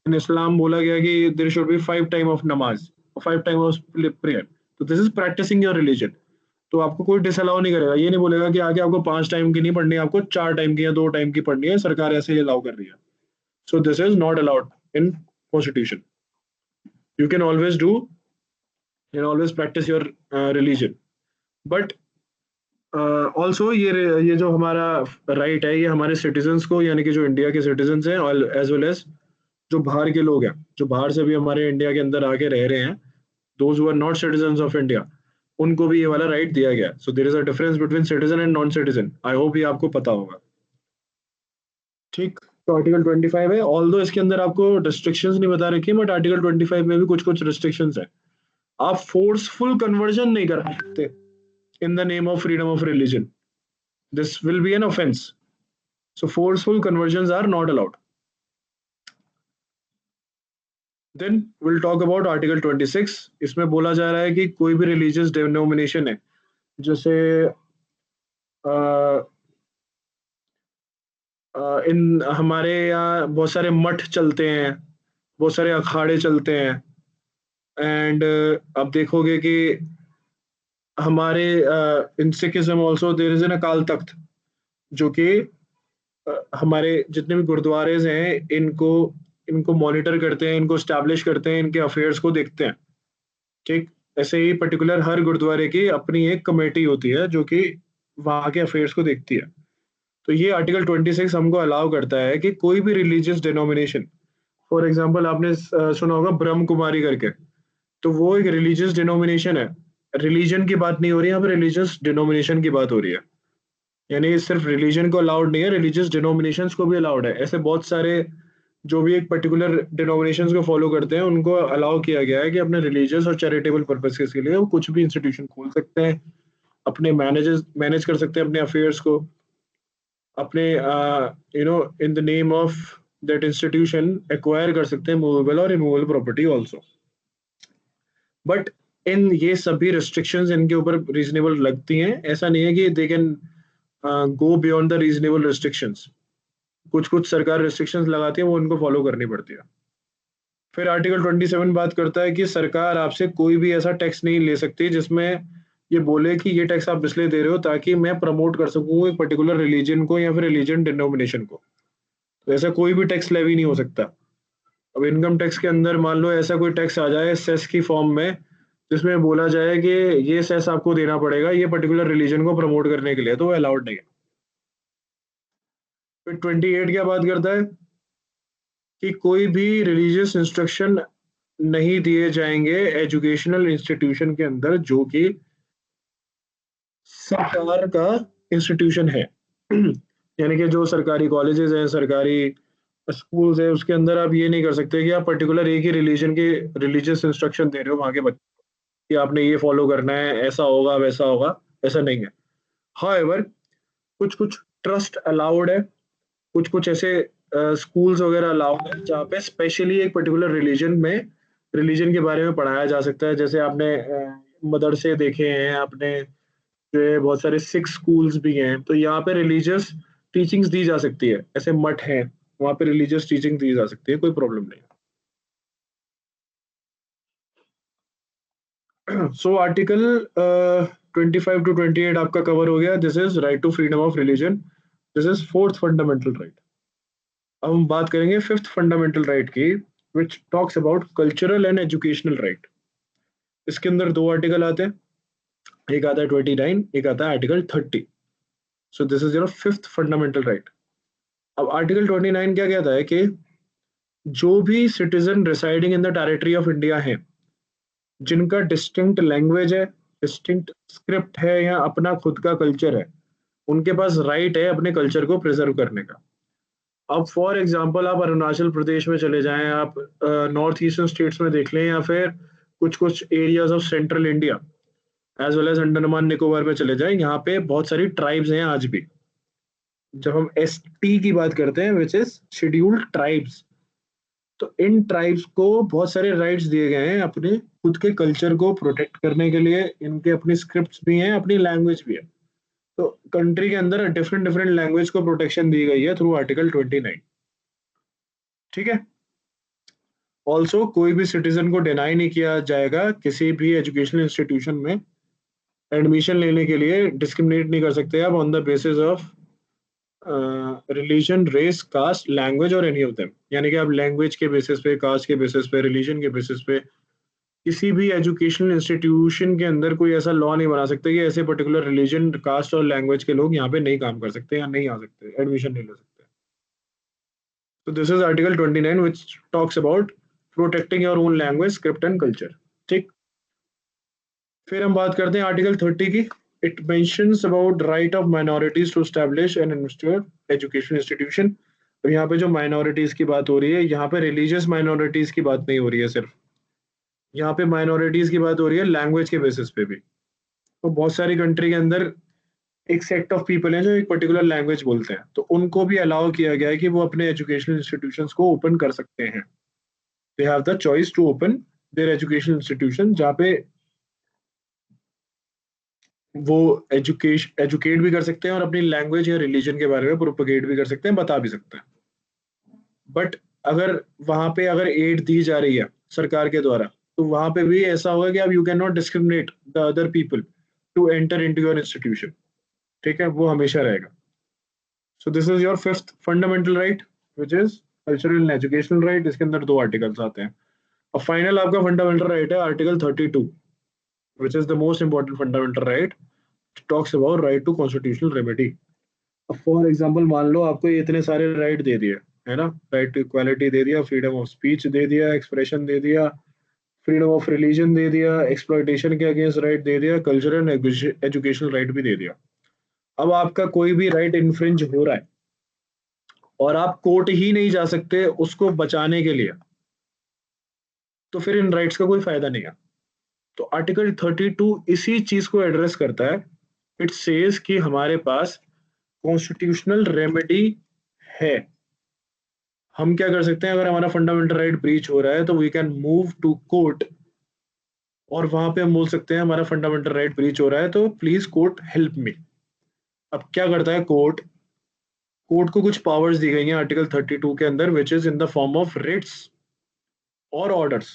इन इस्लाम बोला गया कि there should be 5 time of namaz, 5 time of prayer. तो this is practicing your religion. तो आपको कोई डिसअलाउ नहीं करेगा. ये नहीं बोलेगा कि आगे आपको 5 टाइम की नहीं पढ़नी है, आपको 4 टाइम की या 2 टाइम की पढ़नी है, सरकार ऐसे ही अलाउ कर रही है. So this is not allowed in constitution. You can always do, you can always practice your religion. But also ये जो हमारा राइट है, ये हमारे सिटीजन्स को, यानी कि जो इंडिया के सिटीजन्स हैं और एज वेल एज जो बाहर के लोग हैं, जो बाहर से भी हमारे इंडिया के अंदर आके रह रहे हैं, those who are not citizens of India, उनको भी ये वाला राइट दिया गया. So there is a difference between citizen and non citizen. I hope ये आपको पता होगा. ठीक. तो आर्टिकल 25 है. ऑल्दो इसके अंदर आपको रिस्ट्रिक्शंस नहीं बता रखी, बट आर्टिकल 25 में भी कुछ कुछ रिस्ट्रिक्शंस है. आप फोर्सफुल कन्वर्जन नहीं कर सकते in the name of freedom of religion. This will be an offence. So forceful conversion are not allowed. Then will talk about article 26. इसमें बोला जा रहा है कि कोई भी रिलीजियस डिनोमिनेशन है, जैसे इन हमारे यहाँ बहुत सारे मठ चलते हैं, बहुत सारे अखाड़े चलते हैं. एंड आप देखोगे कि हमारे in Sikhism also there is an Akal Takht, जो कि हमारे जितने भी गुरुद्वारे हैं इनको इनको मॉनिटर करते हैं, इनको स्टैब्लिश करते हैं, इनके अफेयर्स को देखते हैं। ठीक, ऐसे ही पर्टिकुलर हर गुरुद्वारे की अपनी एक कमेटी होती है जो कि वहाँ के अफेयर्स को देखती है। तो ये आर्टिकल 26 हमको अलाउ करता है कि कोई भी रिलीजियस डिनोमिनेशन, फॉर एग्जांपल आपने सुना होगा ब्रह्म कुमारी करके, तो वो एक रिलीजियस डिनोमिनेशन है। रिलीजन की बात नहीं हो रही है यहाँ पे, रिलीजियस डिनोमिनेशन की बात हो रही है। यानी सिर्फ रिलीजन को अलाउड नहीं है, रिलीजियस डिनोमिनेशंस को भी अलाउड है। ऐसे बहुत सारे जो भी एक पर्टिकुलर डिनोमिनेशंस को फॉलो करते हैं उनको अलाउ किया गया है कि अपने रिलीजियस और चैरिटेबल पर्पसेस के लिए वो कुछ भी इंस्टीट्यूशन खोल सकते हैं, अपने मैनेज कर सकते हैं अपने अफेयर्स को, अपने इन the name of that institution acquire कर सकते हैं मूवेबल और immovable property also. But in ये सभी रिस्ट्रिक्शंस इनके ऊपर रीजनेबल लगती हैं। ऐसा नहीं है कि they can go beyond the reasonable restrictions. कुछ कुछ सरकार रिस्ट्रिक्शंस लगाती है, वो उनको फॉलो करनी पड़ती है। फिर आर्टिकल 27 बात करता है कि सरकार आपसे कोई भी ऐसा टैक्स नहीं ले सकती जिसमें ये बोले कि ये टैक्स आप इसलिए दे रहे हो ताकि मैं प्रमोट कर सकूं एक पर्टिकुलर रिलीजन को या फिर रिलीजन डिनोमिनेशन को। तो ऐसा कोई भी टैक्स लेवी नहीं हो सकता। अब इनकम टैक्स के अंदर मान लो ऐसा कोई टैक्स आ जाए सेस की फॉर्म में, जिसमें बोला जाए कि ये सेस आपको देना पड़ेगा ये पर्टिकुलर रिलीजन को प्रमोट करने के लिए, तो वो अलाउड नहीं है। फिर 28 क्या बात करता है कि कोई भी रिलीजियस इंस्ट्रक्शन नहीं दिए जाएंगे एजुकेशनल इंस्टीट्यूशन के अंदर जो कि सरकार का इंस्टीट्यूशन है। यानी कि जो सरकारी कॉलेजेस हैं, सरकारी स्कूल्स है, उसके अंदर आप ये नहीं कर सकते कि आप पर्टिकुलर एक ही रिलीजन के रिलीजियस इंस्ट्रक्शन दे रहे हो वहाँ के बच्चे कि आपने ये फॉलो करना है, ऐसा होगा वैसा होगा। ऐसा नहीं है। हाउएवर कुछ कुछ ट्रस्ट अलाउड है, कुछ कुछ ऐसे स्कूल्स वगैरह अलाउड है जहाँ पे स्पेशली एक पर्टिकुलर रिलीजन के बारे में पढ़ाया जा सकता है। जैसे आपने मदरसे देखे हैं, आपने जो है बहुत सारे सिख स्कूल्स भी हैं, तो यहाँ पे रिलीजियस टीचिंग्स दी जा सकती है। ऐसे मठ हैं, वहाँ पे रिलीजियस टीचिंग दी जा सकती है, कोई प्रॉब्लम नहीं। सो आर्टिकल 25 टू 28 आपका कवर हो गया। This is right to freedom of religion, this is fourth fundamental right. अब हम बात करेंगे फिफ्थ फंडामेंटल राइट की, which talks about cultural and educational right. इसके अंदर दो आर्टिकल आते हैं, एक आता है 29, एक आता है article 30। So this is your fifth fundamental right. अब आर्टिकल 29 क्या कहता है कि जो भी citizen residing in the territory of India है, जिनका डिस्टिंक्ट लैंग्वेज है, डिस्टिंक्ट स्क्रिप्ट है या अपना खुद का कल्चर है, उनके पास राइट है अपने कल्चर को प्रिजर्व करने का। अब फॉर एग्जांपल आप अरुणाचल प्रदेश में चले जाएं, आप नॉर्थ ईस्टर्न स्टेट्स में देख लें, या फिर कुछ कुछ areas of central India as well as Andaman Nicobar में चले जाएं, यहाँ पे बहुत सारी ट्राइब्स हैं आज भी। जब हम एसटी की बात करते हैं, विच इज शेड्यूल्ड ट्राइब्स, तो इन ट्राइब्स को बहुत सारे राइट्स दिए गए हैं अपने खुद के कल्चर को प्रोटेक्ट करने के लिए। इनके अपनी स्क्रिप्ट्स भी हैं, अपनी लैंग्वेज भी है। तो कंट्री के अंदर डिफरेंट डिफरेंट लैंग्वेज को प्रोटेक्शन दी गई है थ्रू आर्टिकल 29। ठीक है। ऑल्सो कोई भी सिटीजन को डिनाई नहीं किया जाएगा किसी भी एजुकेशनल इंस्टीट्यूशन में एडमिशन लेने के लिए। डिस्क्रिमिनेट नहीं कर सकते आप on the basis of religion, race, caste, language और एनी ऑफ देम। यानी कि आप लैंग्वेज के बेसिस पे, कास्ट के बेसिस पे, रिलीजन के बेसिस पे किसी भी एजुकेशनल इंस्टीट्यूशन के अंदर कोई ऐसा लॉ नहीं बना सकते कि ऐसे पर्टिकुलर रिलीजन, कास्ट और लैंग्वेज के लोग यहाँ पे नहीं काम कर सकते या नहीं आ सकते, एडमिशन नहीं ले सकते। So this is Article 29 which talks about protecting your own language, script and culture. ठीक। फिर हम बात करते हैं आर्टिकल 30 की। It mentions about right of minorities to establish and administer education institution। तो यहाँ पे जो minorities की बात हो रही है, यहाँ पे religious minorities की बात नहीं हो रही है सिर्फ, यहाँ पे minorities की बात हो रही है लैंग्वेज के बेसिस पे भी। तो बहुत सारी कंट्री के अंदर एक सेट ऑफ पीपल हैं जो एक पर्टिकुलर लैंग्वेज बोलते हैं, तो उनको भी अलाउ किया गया है कि वो अपने एजुकेशनल इंस्टीट्यूशंस को ओपन कर सकते हैं। They have the choice to open their educational institution, जहाँ पे वो एजुकेट भी कर सकते हैं और अपनी लैंग्वेज या रिलीजन के बारे में प्रोपगेट भी कर सकते हैं, बता भी सकते हैं। बट अगर वहां पे अगर एड दी जा रही है सरकार के द्वारा, तो वहां पे भी ऐसा होगा कि अब you can not discriminate the other people to enter into your institution. ठीक है, वो हमेशा रहेगा। So this is your fifth fundamental right which is cultural and educational right. इसके अंदर 2 आर्टिकल्स आते हैं। अब फाइनल आपका फंडामेंटल राइट है article 32 which is the most important fundamental right, talks about right to constitutional remedy. अब for example मान लो आपको ये इतने सारे राइट दे दिए है ना, राइट टू इक्वालिटी दे दिया, फ्रीडम ऑफ स्पीच दे दिया, एक्सप्रेशन दे दिया, फ्रीडम ऑफ रिलीजन दे दिया, एक्सप्लॉइटेशन के अगेंस्ट राइट दे दिया, कल्चरल एंड एजुकेशनल राइट भी दे दिया। अब आपका कोई भी राइट इन्फ्रिंज हो रहा है और आप कोर्ट ही नहीं जा सकते उसको बचाने के लिए, तो फिर इन राइट्स का कोई फायदा नहीं है। तो आर्टिकल 32 इसी चीज को एड्रेस करता है। इट सेज कि हमारे पास कॉन्स्टिट्यूशनल रेमेडी है। हम क्या कर सकते हैं, अगर हमारा फंडामेंटल राइट ब्रीच हो रहा है तो we can move to court और वहां पे हम बोल सकते हैं हमारा फंडामेंटल राइट ब्रीच हो रहा है तो प्लीज कोर्ट हेल्प मी। अब क्या करता है कोर्ट, कोर्ट को कुछ पावर्स दी गई हैं आर्टिकल 32 के अंदर which is in the form of writs और ऑर्डर्स।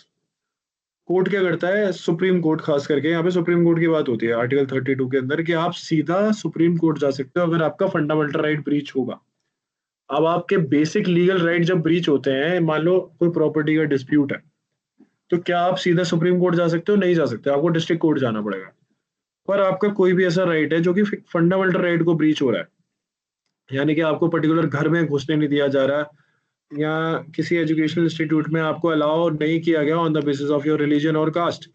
कोर्ट क्या करता है, सुप्रीम कोर्ट खास करके यहाँ पे सुप्रीम कोर्ट की बात होती है आर्टिकल 32 के अंदर कि आप सीधा सुप्रीम कोर्ट जा सकते हो अगर आपका फंडामेंटल राइट ब्रीच होगा। अब आपके बेसिक लीगल राइट जब ब्रीच होते हैं, मान लो कोई प्रॉपर्टी का डिस्प्यूट है, तो क्या आप सीधा सुप्रीम कोर्ट जा सकते हो? नहीं जा सकते, आपको डिस्ट्रिक्ट कोर्ट जाना पड़ेगा। पर आपका कोई भी ऐसा राइट है जो कि फंडामेंटल राइट को ब्रीच हो रहा है, यानी कि आपको पर्टिकुलर घर में घुसने नहीं दिया जा रहा, या किसी एजुकेशनल इंस्टीट्यूट में आपको अलाउ नहीं किया गया on the basis of your religion और कास्ट,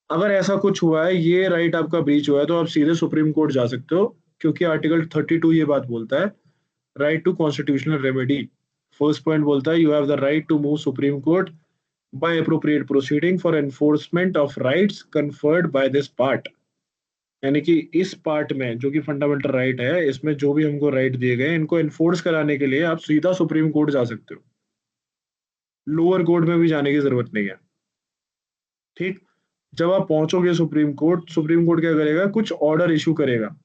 अगर ऐसा कुछ हुआ है, ये राइट आपका ब्रीच हुआ है, तो आप सीधे सुप्रीम कोर्ट जा सकते हो, क्योंकि आर्टिकल 32 ये बात बोलता है right to constitutional remedy. First point बोलता है you have the right to move supreme court by appropriate proceeding for enforcement of rights conferred by this part. यानी कि इस पार्ट में जो कि फंडामेंटल राइट है, इसमें जो भी हमको राइट दिए गए इनको एनफोर्स कराने के लिए आप सीधा सुप्रीम कोर्ट जा सकते हो, लोअर कोर्ट में भी जाने की जरूरत नहीं है। ठीक, जब आप पहुंचोगे सुप्रीम कोर्ट क्या करेगा, कुछ ऑर्डर इशू करेगा।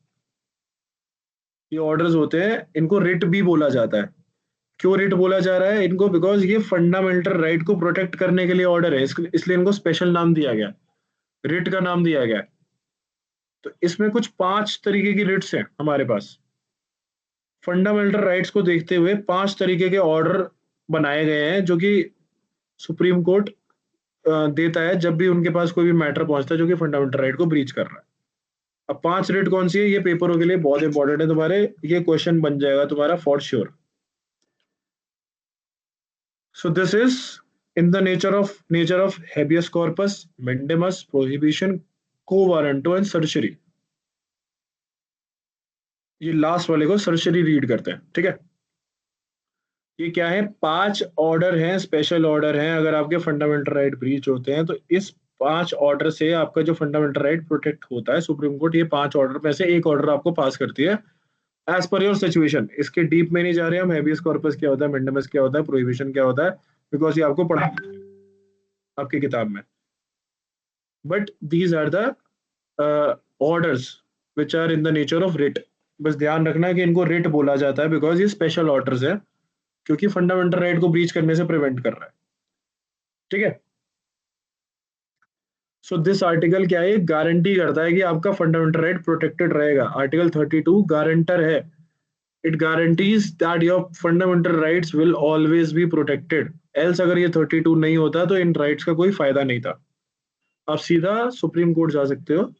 ये ऑर्डर्स होते हैं, इनको रिट भी बोला जाता है। क्यों रिट बोला जा रहा है इनको? बिकॉज ये फंडामेंटल राइट को प्रोटेक्ट करने के लिए ऑर्डर है, इसलिए इनको स्पेशल नाम दिया गया, रिट का नाम दिया गया। तो इसमें कुछ 5 तरीके की रिट्स हैं हमारे पास। फंडामेंटल राइट्स को देखते हुए 5 तरीके के ऑर्डर बनाए गए हैं जो कि सुप्रीम कोर्ट देता है जब भी उनके पास कोई भी मैटर पहुंचता है जो कि फंडामेंटल राइट को ब्रीच कर रहा है। अब 5 रिट कौन सी है, ये पेपरों के लिए बहुत इंपॉर्टेंट है तुम्हारे, ये क्वेश्चन बन जाएगा तुम्हारा for sure. So this is in the nature of habeas corpus, mandamus, prohibition, quo warranto and certiorari। ये लास्ट वाले को certiorari रीड करते हैं, ठीक है। ये क्या है, 5 ऑर्डर हैं, स्पेशल ऑर्डर हैं। अगर आपके फंडामेंटल राइट ब्रीच होते हैं तो इस 5 ऑर्डर से आपका जो फंडामेंटल राइट प्रोटेक्ट होता है। सुप्रीम कोर्ट ये 5 ऑर्डर में से एक ऑर्डर आपको पास करती है एज पर योर सिचुएशन। इसके डीप में नहीं जा रहे हम, हैबियस कॉर्पस क्या होता है, मैंडेमस क्या होता है, प्रोहिबिशन क्या होता है, बिकॉज ये आपको पढ़ा आपकी किताब में। But these are the orders which are in the nature of writ. बस ध्यान रखना कि इनको रिट बोला जाता है बिकॉज ये स्पेशल ऑर्डर्स है, क्योंकि फंडामेंटल राइट को ब्रीच करने से प्रिवेंट कर रहा है, ठीक है। सो दिस आर्टिकल क्या है, गारंटी करता है कि आपका फंडामेंटल राइट प्रोटेक्टेड रहेगा। आर्टिकल 32 गारंटर है, it guarantees that your fundamental rights will always be protected. Else अगर ये 32 नहीं होता तो इन राइट्स का कोई फायदा नहीं था। आप सीधा सुप्रीम कोर्ट जा सकते हो